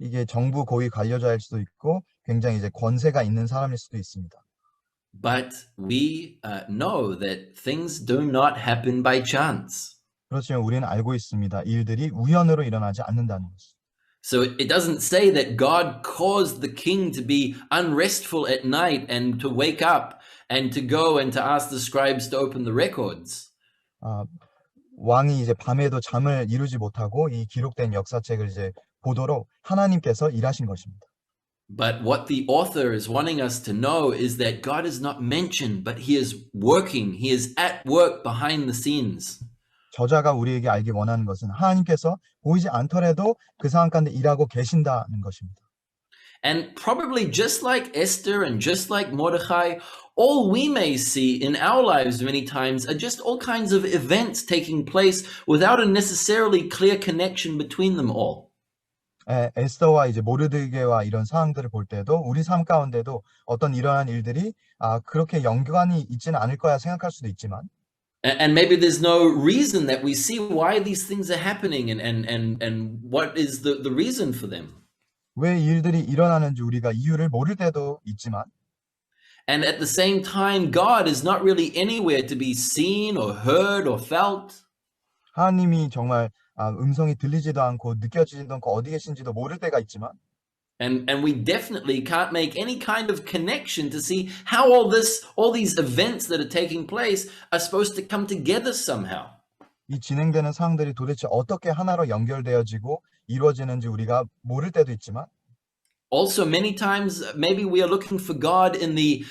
이게 정부 고위 관료자일 수도 있고 굉장히 이제 권세가 있는 사람일 수도 있습니다. But we know that things do not happen by chance. 그렇지만 우리는 알고 있습니다. 일들이 우연으로 일어나지 않는다는 것을. So it doesn't say that God caused the king to be unrestful at night and to wake up and to go and to ask the scribes to open the records. 왕이 이제 밤에도 잠을 이루지 못하고 이 기록된 역사책을 이제 보도록 하나님께서 일하신 것입니다. But what the author is wanting us to know is that God is not mentioned, but he is working. He is at work behind the scenes. 저자가 우리에게 알기 원하는 것은 하나님께서 보이지 않더라도 그 상황 가운데 일하고 계신다는 것입니다. And probably just like Esther and just like Mordecai, all we may see in our lives many times are just all kinds of events taking place without a necessarily clear connection between them all. 에스더와 이제 모르드게와 이런 상황들을 볼 때도 우리 삶 가운데도 어떤 이러한 일들이 그렇게 연관이 있지는 않을 거야 생각할 수도 있지만 And maybe there's no reason that we see why these things are happening and what is the reason for them. 왜 일들이 일어나는지 우리가 이유를 모를 때도 있지만 And at the same time, God is not really anywhere to be seen or heard or felt. 하나님이 정말 음성이 들리지도 않고 느껴지지도 않고 어디 계신지도 모를 때가 있지만 And we definitely can't make any kind of connection to see how all these events that are taking place are supposed to come together somehow. 이 진행되는 상황들이 도대체 어떻게 하나로 연결되어지고 이루어지는지 우리가 모를 때도 있지만 Also, many times maybe we are looking for God in the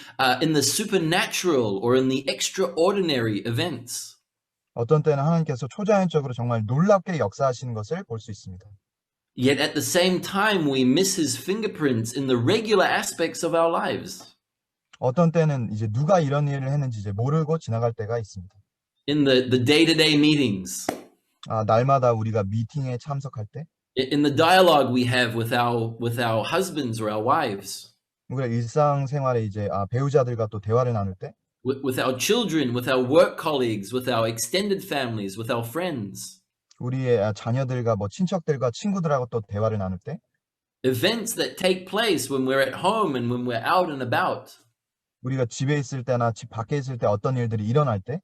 supernatural or in the extraordinary events. 어떤 때는 하나님께서 초자연적으로 정말 놀랍게 역사하시는 것을 볼 수 있습니다. Yet at the same time, we miss his fingerprints in the regular aspects of our lives. 어떤 때는 이제 누가 이런 일을 했는지 이제 모르고 지나갈 때가 있습니다. In the day-to-day meetings, 날마다 우리가 미팅에 참석할 때, in the dialogue we have with our husbands or our wives, 우리가 일상생활에 이제 배우자들과 또 대화를 나눌 때, with our children, with our work colleagues, with our extended families, with our friends. 우리의 자녀들과 뭐 친척들과 친구들하고 또 대화를 나눌 때, Events that take place when we're at home and when we're out and about. 우리가 집에 있을 때나 집 밖에 있을 때 어떤 일들이 일어날 때,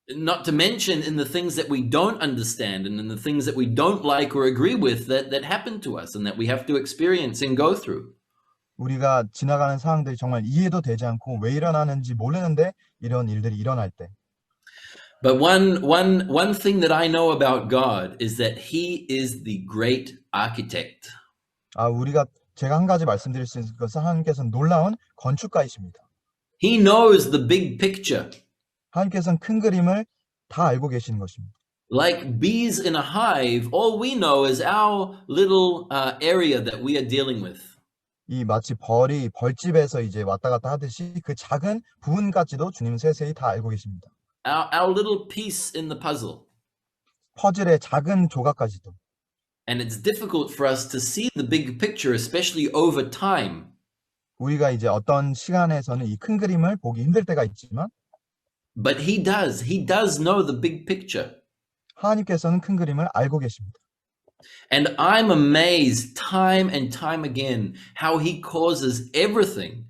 Not to mention in the things that we don't understand and in the things that we don't like or agree with that happen to us and that we have to experience and go through. 우리가 지나가는 상황들이 정말 이해도 되지 않고 왜 일어나는지 모르는데 이런 일들이 일어날 때. But one thing that I know about God is that He is the great architect. 제가 한 가지 말씀드릴 수 있는 것은 하나님께서는 놀라운 건축가이십니다. He knows the big picture. 하나님께서는 큰 그림을 다 알고 계시는 것입니다. Like bees in a hive, all we know is our little area that we are dealing with. 이 마치 벌이 벌집에서 이제 왔다 갔다 하듯이 그 작은 부분까지도 주님은 세세히 다 알고 계십니다. Our little piece in the puzzle. 퍼즐의 작은 조각까지도. And it's difficult for us to see the big picture, especially over time. 우리가 이제 어떤 시간에서는 이 큰 그림을 보기 힘들 때가 있지만 But He does. He does know the big picture. 하나님께서는 큰 그림을 알고 계십니다. And I'm amazed time and time again how He causes everything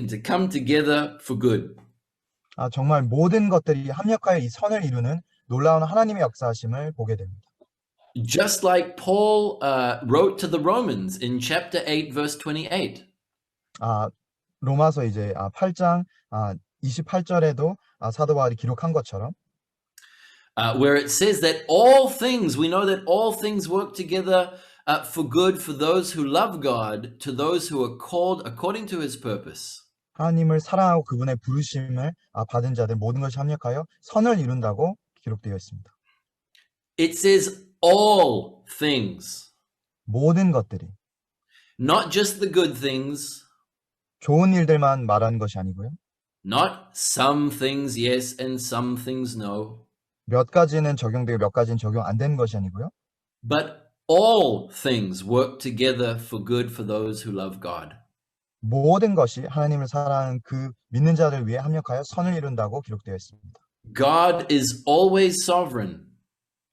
to come together for good. 정말 모든 것들이 합력하여 이 선을 이루는 놀라운 하나님의 역사하심을 보게 됩니다. Just like Paul wrote to the Romans in chapter 8, verse 28. 로마서 이제 8장 28절에도 사도 바울이 기록한 것처럼 where it says that all things, we know that all things work together for good for those who love God, to those who are called according to His purpose. 하나님을 사랑하고 그분의 부르심을 받은 자들 모든 것이 합력하여 선을 이룬다고 기록되어 있습니다. It says all things. 모든 것들이. Not just the good things. 좋은 일들만 말하는 것이 아니고요. Not some things yes and some things no. 몇 가지는 적용되고 몇 가지는 적용 안 되는 것이 아니고요. But all things work together for good for those who love God. 모든 것이 하나님을 사랑하는 그 믿는 자들 위해 합력하여 선을 이룬다고 기록되어 있습니다. God is always sovereign.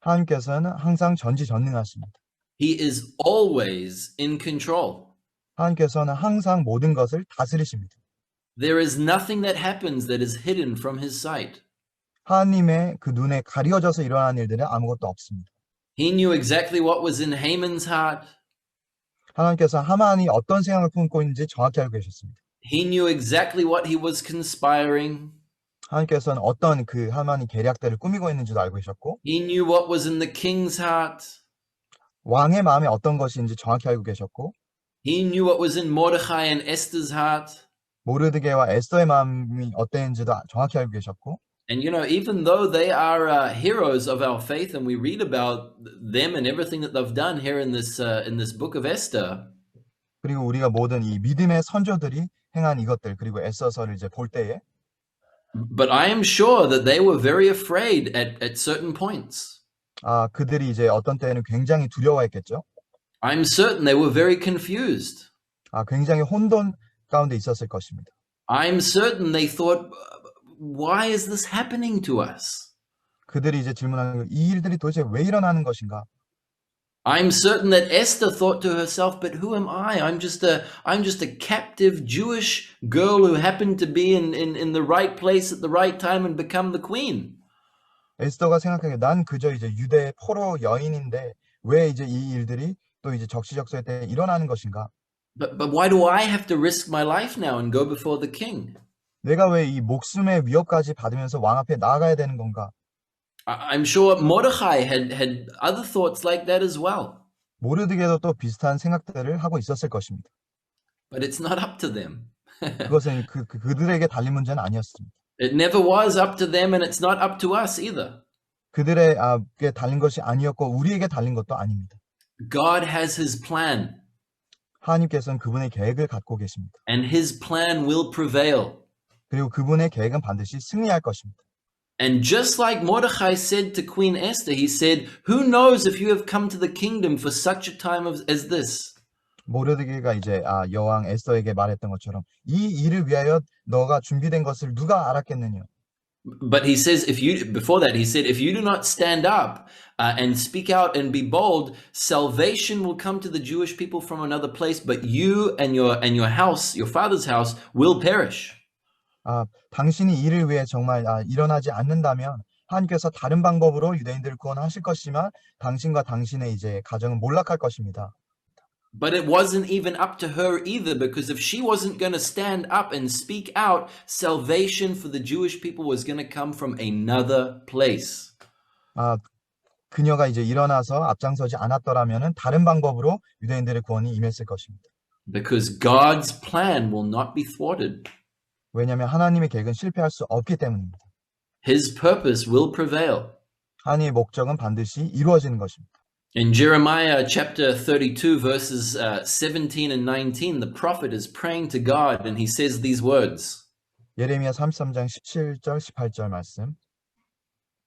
하나님께서는 항상 전지전능하십니다. He is always in control. 하나님께서는 항상 모든 것을 다스리십니다. There is nothing that happens that is hidden from His sight. 하나님의 그 눈에 가려져서 일어나는 일들은 아무것도 없습니다. He knew exactly what was in Haman's heart. 하나님께서 하만이 어떤 생각을 품고 있는지 정확히 알고 계셨습니다. He knew exactly what he was conspiring. 하나님께서는 어떤 그 하만이 계략들을 꾸미고 있는지도 알고 계셨고 He knew what was in the king's heart. 왕의 마음에 어떤 것인지 정확히 알고 계셨고 He knew what was in Mordecai and Esther's heart. 모르드게와 에스더의 마음이 어땠는지도 정확히 알고 계셨고 And you know, even though they are heroes of our faith, and we read about them and everything that they've done here in this book of Esther, 그리고 우리가 모든 이 믿음의 선조들이 행한 이것들 그리고 에스더서를 이제 볼 때에 but I am sure that they were very afraid at certain points. 그들이 이제 어떤 때는 굉장히 두려워했겠죠. I'm certain they were very confused. 굉장히 혼돈 가운데 있었을 것입니다. I'm certain they thought, why is this happening to us? 그들이 이제 질문하는 이 일들이 도대체 왜 일어나는 것인가? I'm certain that Esther thought to herself, but who am I? I'm just a captive Jewish girl who happened to be in the right place at the right time and become the queen. 에스더가 생각하기에 난 그저 이제 유대 포로 여인인데 왜 이제 이 일들이 또 이제 적시적소에 때 일어나는 것인가? But why do I have to risk my life now and go before the king? 내가 왜 이 목숨의 위협까지 받으면서 왕 앞에 나아가야 되는 건가? I'm sure Mordecai had other thoughts like that as well. 모르드게도 또 비슷한 생각들을 하고 있었을 것입니다. But it's not up to them. 그것은 그들에게 달린 문제는 아니었습니다. It never was up to them, and it's not up to us either. 그들에게 달린 것이 아니었고 우리에게 달린 것도 아닙니다. God has his plan, 하나님께서는 그분의 계획을 갖고 계십니다. and his plan will prevail. 그리고 그분의 계획은 반드시 승리할 것입니다. And just like Mordecai said to Queen Esther, he said, "Who knows if you have come to the kingdom for such a time as this?" 모르드게가 이제 여왕 에스더에게 말했던 것처럼 이 일을 위하여 너가 준비된 것을 누가 알았겠느냐. But he says, before that, he said, if you do not stand up and speak out and be bold, salvation will come to the Jewish people from another place, but you and your house, your father's house, will perish. 당신이 이를 위해 정말 일어나지 않는다면 하나님께서 다른 방법으로 유대인들을 구원하실 것이지만 당신과 당신의 이제 가정은 몰락할 것입니다. But it wasn't even up to her either, because if she wasn't going to stand up and speak out, salvation for the Jewish people was going to come from another place. 그녀가 이제 일어나서 앞장서지 않았더라면은 다른 방법으로 유대인들의 구원이 임했을 것입니다. Because God's plan will not be thwarted. 왜냐하면 하나님의 계획은 실패할 수 없기 때문입니다. His purpose will prevail. 하나님의 목적은 반드시 이루어지는 것입니다. In Jeremiah chapter 32, verses 17 and 19, the prophet is praying to God and he says these words. 예레미야 33장 17절 18절 말씀.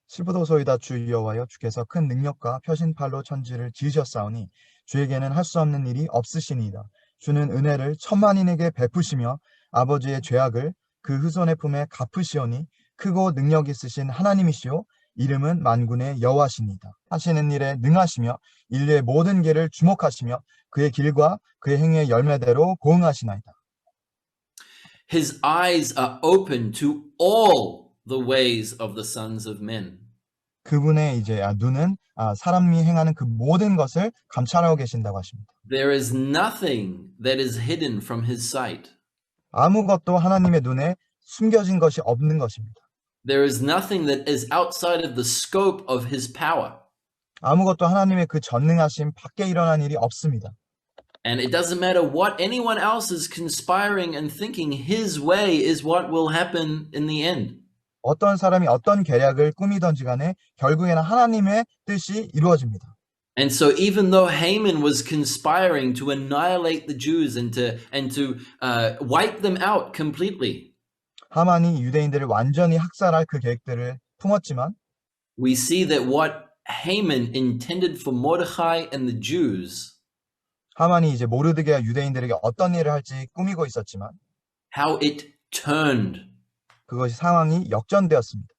시부도소이다 주 여호와여, 주께서 큰 능력과 표신팔로 천지를 지으셨사오니 주에게는 할 수 없는 일이 없으시니이다. 주는 은혜를 천만인에게 베푸시며 아버지의 죄악을 그 후손의 품에 갚으시오니 크고 능력 있으신 하나님이시오 이름은 만군의 여호와시니이다. 하시는 일에 능하시며 인류의 모든 길을 주목하시며 그의 길과 그의 행위의 열매대로 고응하시나이다. His eyes are open to all the ways of the sons of men. 그분의 이제 눈은 사람이 행하는 그 모든 것을 감찰하고 계신다고 하십니다. There is nothing that is hidden from his sight. 아무것도 하나님의 눈에 숨겨진 것이 없는 것입니다. There is nothing that is outside of the scope of his power. 아무것도 하나님의 그 전능하심 밖에 일어난 일이 없습니다. And it doesn't matter what anyone else is conspiring and thinking, his way is what will happen in the end. 어떤 사람이 어떤 계략을 꾸미든지 간에 결국에는 하나님의 뜻이 이루어집니다. And so even though Haman was conspiring to annihilate the Jews and to wipe them out completely, 하만이 유대인들을 완전히 학살할 그 계획들을 품었지만 we see that what Haman intended for Mordecai and the Jews, 하만이 이제 모르드게와 유대인들에게 어떤 일을 할지 꾸미고 있었지만 how it turned. 그것이 상황이 역전되었습니다.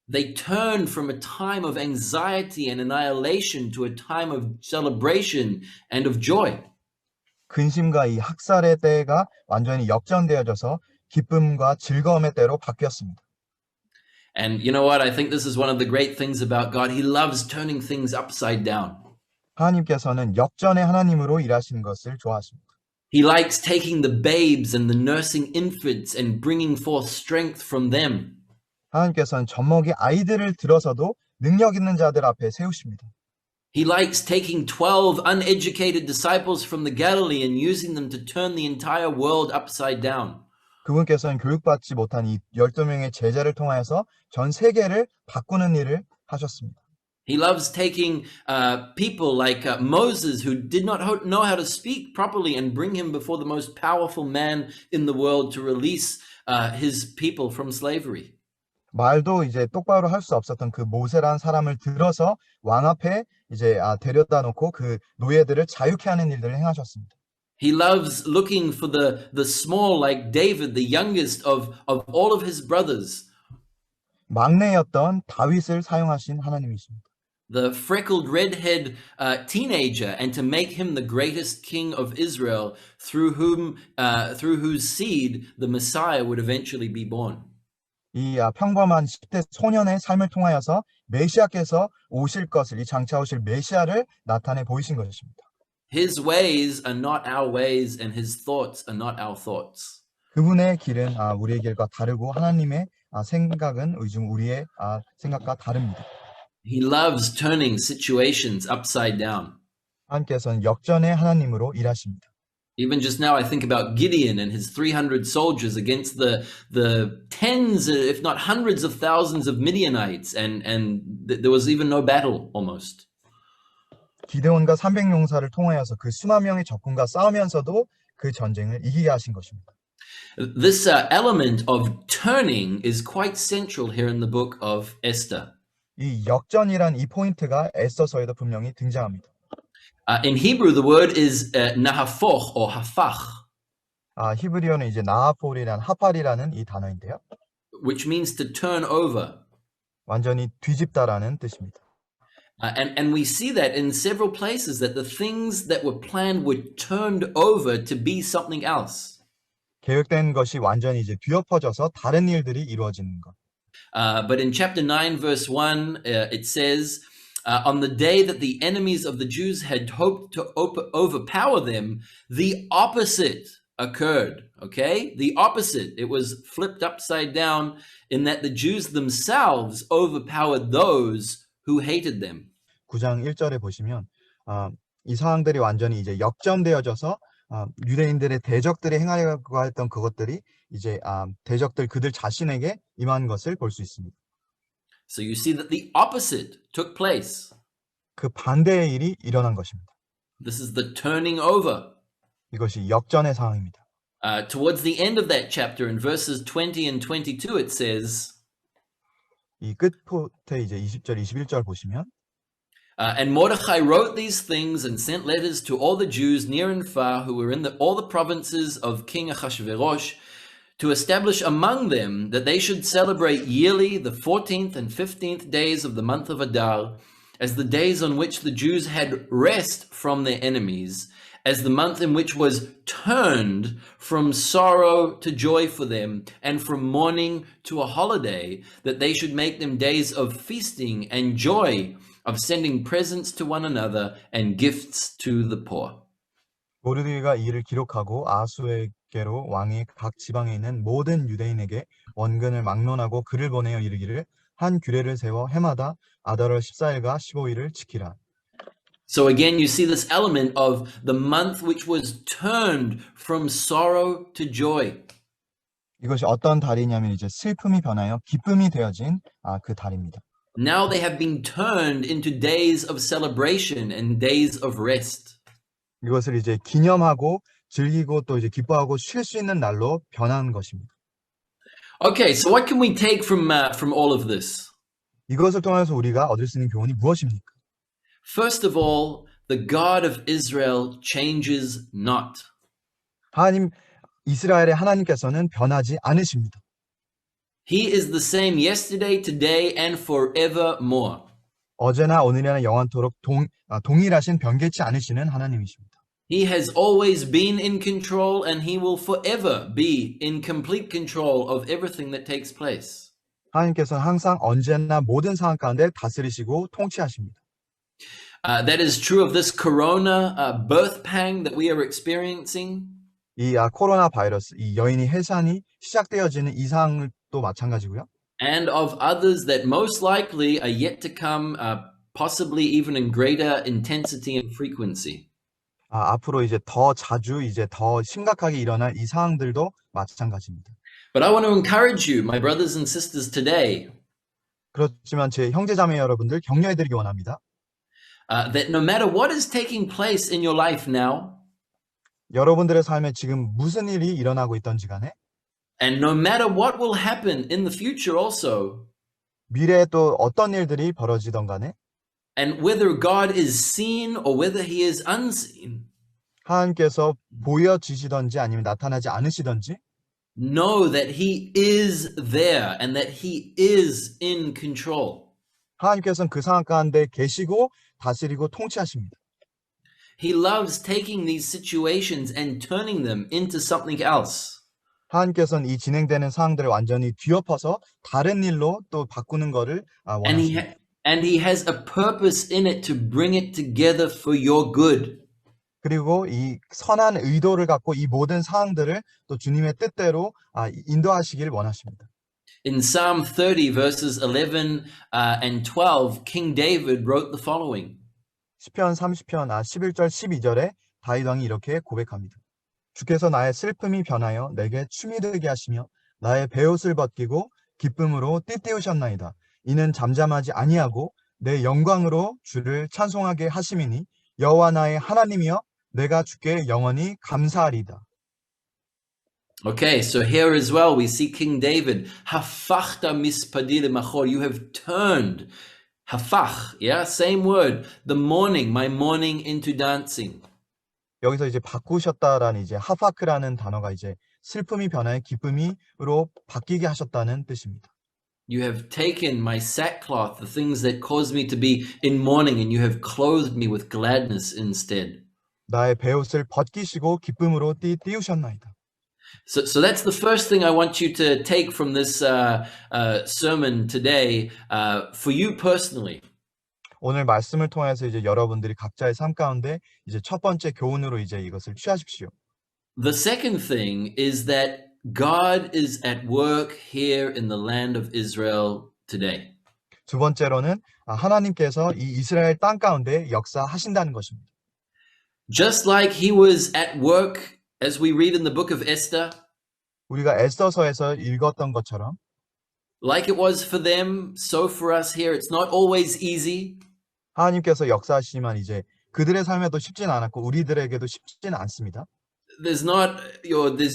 They turned from a time of anxiety and annihilation to a time of celebration and of joy. 근심과 이 학살의 때가 완전히 역전되어져서 기쁨과 즐거움의 때로 바뀌었습니다. And you know what? I think this is one of the great things about God. He loves turning things upside down. 하나님께서는 역전의 하나님으로 일하시는 것을 좋아하십니다. He likes taking the babes and the nursing infants and bringing forth strength from them. 하나님께서는 젖먹이 아이들을 들어서도 능력 있는 자들 앞에 세우십니다. He likes taking 12 uneducated disciples from the Galilee and using them to turn the entire world upside down. 그분께서는 교육받지 못한 이 12명의 제자를 통하여서 전 세계를 바꾸는 일을 하셨습니다. He loves taking people like Moses, who did not know how to speak properly, and bring him before the most powerful man in the world to release his people from slavery. 말도 이제 똑바로 할 수 없었던 그 모세라는 사람을 들어서 왕 앞에 이제 데려다 놓고 그 노예들을 자유케 하는 일들을 행하셨습니다. He loves looking for the small, like David, the youngest of all of his brothers. 막내였던 다윗을 사용하신 하나님이십니다. The freckled redhead teenager, and to make him the greatest king of Israel, through whose seed the Messiah would eventually be born. 이 평범한 10대 소년의 삶을 통하여서 메시아께서 오실 것을, 이 장차 오실 메시아를 나타내 보이신 것입니다. His ways are not our ways, and his thoughts are not our thoughts. 그분의 길은 우리의 길과 다르고 하나님의 생각은 우리의 생각과 다릅니다. He loves turning situations upside down. 하나님께서는 역전의 하나님으로 일하십니다. Even just now, I think about Gideon and his 300 soldiers against the tens, if not hundreds of thousands of Midianites, and there was even no battle almost. 기드온과 300용사를 통하여서 그 수만 명의 적군과 싸우면서도 그 전쟁을 이기게 하신 것입니다. This element of turning is quite central here in the book of Esther. 이 역전이란 이 포인트가 에스더서에도 분명히 등장합니다. In Hebrew, the word is nahafoch or hafach, 히브리어는 이제 나하폴이란 하팔이라는 이 단어인데요. which means to turn over. 완전히 뒤집다라는 뜻입니다. And we see that in several places that the things that were planned were turned over to be something else. 계획된 것이 완전히 이제 뒤엎어져서 다른 일들이 이루어지는 것. But in chapter 9, verse 1, it says, on the day that the enemies of the Jews had hoped to overpower them, the opposite occurred. Okay? The opposite. It was flipped upside down in that the Jews themselves overpowered those who hated them. 9장 1절에 보시면 이 상황들이 완전히 이제 역전되어져서 유대인들의 대적들이 행하려고 했던 그것들이 이제 대적들 그들 자신에게 임한 것을 볼 수 있습니다. So you see that the opposite took place. 그 반대의 일이 일어난 것입니다. This is the turning over. 이것이 역전의 상황입니다. Towards the end of that chapter, in verses 20 and 22, it says, 이 끝포트에 이제 20절, 21절 보시면 and Mordechai wrote these things and sent letters to all the Jews near and far who were in all the provinces of King Ahasuerus to establish among them that they should celebrate yearly the 14th and 15th days of the month of Adar as the days on which the Jews had rest from their enemies, as the month in which was turned from sorrow to joy for them and from mourning to a holiday, that they should make them days of feasting and joy, of sending presents to one another and gifts to the poor. 모르드게가 이를 기록하고 아하수에게로 왕이 각 지방에 있는 모든 유대인에게 원근을 막론하고 글을 보내어 이르기를 한 규례를 세워 해마다 아달월 14일과 15일을 지키라. So again, you see this element of the month which was turned from sorrow to joy. 이것이 어떤 달이냐면 이제 슬픔이 변하여 기쁨이 되어진 그 달입니다. Now they have been turned into days of celebration and days of rest. 이것을 이제 기념하고 즐기고 또 이제 기뻐하고 쉴 수 있는 날로 변한 것입니다. Okay, so what can we take from all of this? 이것을 통해서 우리가 얻을 수 있는 교훈이 무엇입니까? First of all, the God of Israel changes not. 하나님 이스라엘의 하나님께서는 변하지 않으십니다. He is the same yesterday, today, and forevermore. 어제나 오늘이나 영원토록 동일하신 변개치 않으시는 하나님이십니다. He has always been in control, and he will forever be in complete control of everything that takes place. 하나님께서는 항상 언제나 모든 상황 가운데 다스리시고 통치하십니다. That is true of this corona birth pang that we are experiencing. 이 코로나 바이러스, 이 여인이 해산이 시작되어지는 이 상황도 마찬가지고요. And of others that most likely are yet to come, possibly even in greater intensity and frequency. 앞으로 이제 더 자주 이제 더 심각하게 일어날 이 상황들도 마찬가지입니다. But I want to encourage you, my brothers and sisters, today, 그렇지만 제 형제자매 여러분들 격려해드리기 원합니다. that no matter what is taking place in your life now, 여러분들의 삶에 지금 무슨 일이 일어나고 있던지 간에 and no matter what will happen in the future also, 미래에 또 어떤 일들이 벌어지던 간에 and whether God is seen or whether he is unseen, 하나님께서 보여지시던지 아니면 나타나지 않으시던지 know that he is there and that he is in control. 하나님께서는 그 상황 가운데 계시고 다스리고 통치하십니다. He loves taking these situations and turning them into something else. 하나님께서는 이 진행되는 상황들을 완전히 뒤엎어서 다른 일로 또 바꾸는 것을 원하십니다. And he has a purpose in it to bring it together for your good. 그리고 이 선한 의도를 갖고 이 모든 사항들을 또 주님의 뜻대로 인도하시길 원하십니다. In Psalm 30, verses 11 and 12, King David wrote the following. 시편 30편 11절 12절에 다윗 왕이 이렇게 고백합니다. 주께서 나의 슬픔이 변하여 내게 춤이 되게 하시며 나의 베옷을 벗기고 기쁨으로 띠띠우셨나이다. 이는 잠잠하지 아니하고 내 영광으로 주를 찬송하게 하심이니 여호와 나의 하나님이여 내가 주께 영원히 감사하리다. Okay, so here as well we see King David. Hafachta mispadi lemachor. You have turned. Hafach, yeah, same word. The mourning, my mourning into dancing. 여기서 이제 바꾸셨다라는 이제 하파크라는 단어가 이제 슬픔이 변화해 기쁨이로 바뀌게 하셨다는 뜻입니다. You have taken my sackcloth, the things that caused me to be in mourning, and you have clothed me with gladness instead. 나의 베옷을 벗기시고 기쁨으로 띠우셨나이다. So that's the first thing I want you to take from this sermon today for you personally. 오늘 말씀을 통해서 이제 여러분들이 각자의 삶 가운데 이제 첫 번째 교훈으로 이제 이것을 취하십시오. The second thing is that God is at work here in the land of Israel today. 두 번째로는 하나님께서 이 이스라엘 땅 가운데 역사하신다는 것입니다. Just like he was at work as we read in the book of Esther, 우리가 에스더서에서 읽었던 것처럼 like it was for them, so for us here. It's not always easy. 하나님께서 역사하시지만 이제 그들의 삶에도 쉽진 않았고 우리들에게도 쉽지는 않습니다. There's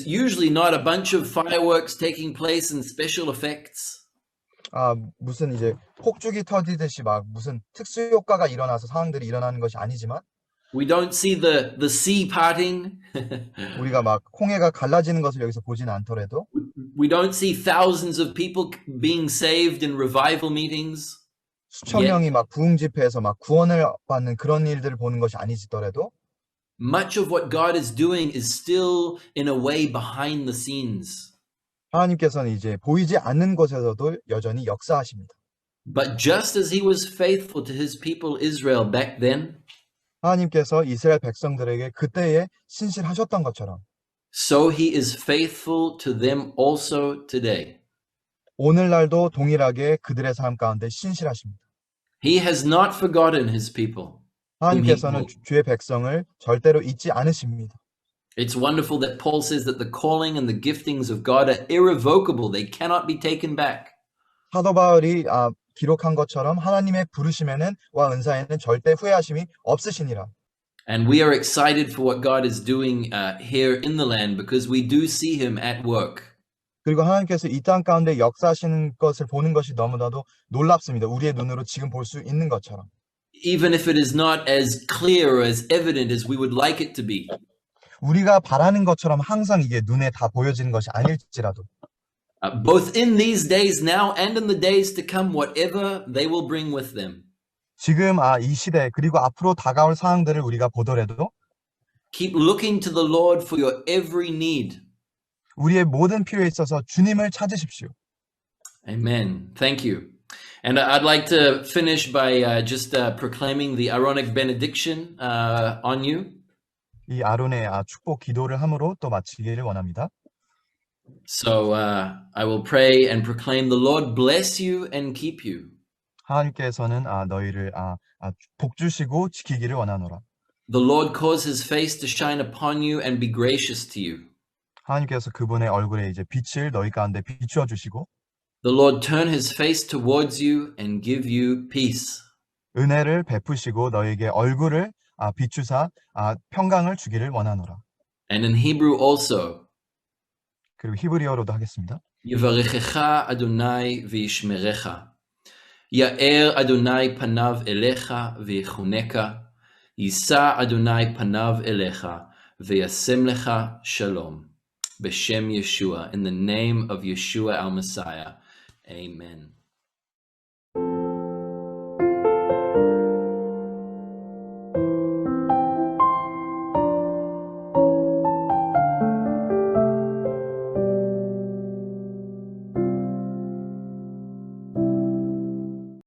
usually not a bunch of fireworks taking place and special effects. 무슨 이제 폭죽이 터지듯이 막 무슨 특수 효과가 일어나서 상황들이 일어나는 것이 아니지만 We don't see the sea parting. 우리가 막 홍해가 갈라지는 것을 여기서 보지는 않더라도 We don't see thousands of people being saved in revival meetings. 수천 명이 막 부흥 집회에서 막 구원을 받는 그런 일들을 보는 것이 아니더라도 Much of what God is doing is still in a way behind the scenes. 하나님께서는 이제 보이지 않는 곳에서도 여전히 역사하십니다. But just as he was faithful to his people Israel back then, 하나님께서 이스라엘 백성들에게 그때에 신실하셨던 것처럼 so he is faithful to them also today. 오늘날도 동일하게 그들의 삶 가운데 신실하십니다. He has not forgotten his people. 하나님께서는 주의 백성을 절대로 잊지 않으십니다. It's wonderful that Paul says that the calling and the giftings of God are irrevocable. They cannot be taken back. 사도 바울이 기록한 것처럼 하나님의 부르심에는 와 은사에는 절대 후회하심이 없으시니라. And we are excited for what God is doing here in the land because we do see him at work. 그리고 하나님께서 이 땅 가운데 역사하시는 것을 보는 것이 너무나도 놀랍습니다. 우리의 눈으로 지금 볼 수 있는 것처럼. Even if it is not as clear or as evident as we would like it to be. 우리가 바라는 것처럼 항상 이게 눈에 다 보여지는 것이 아닐지라도. Both in these days now and in the days to come, whatever they will bring with them. 지금 이 시대 그리고 앞으로 다가올 상황들을 우리가 보더라도 Keep looking to the Lord for your every need. 우리의 모든 필요에 있어서 주님을 찾으십시오. Amen. Thank you. And I'd like to finish by just proclaiming the Aaronic benediction on you. 이 아론의 축복 기도를 함으로 또 마치기를 원합니다. So I will pray and proclaim the Lord bless you and keep you. 하나님께서는 너희를 복 주시고 지키기를 원하노라. The Lord cause his face to shine upon you and be gracious to you. 하나님께서 그분의 얼굴에 이제 빛을 너희 가운데 비추어 주시고 The Lord turn his face towards you and give you peace. 은혜를 베푸시고 너에게 얼굴을 비추사 평강을 주기를 원하노라. And in Hebrew also. 그리고 히브리어로도 하겠습니다. יברכך אדוני וישמרך. יאר אדוני פניו אליך ויחונך. יישא אדוני פניו אליך וישם לך שלום. בשם Yeshua, in the name of Yeshua our Messiah. Amen.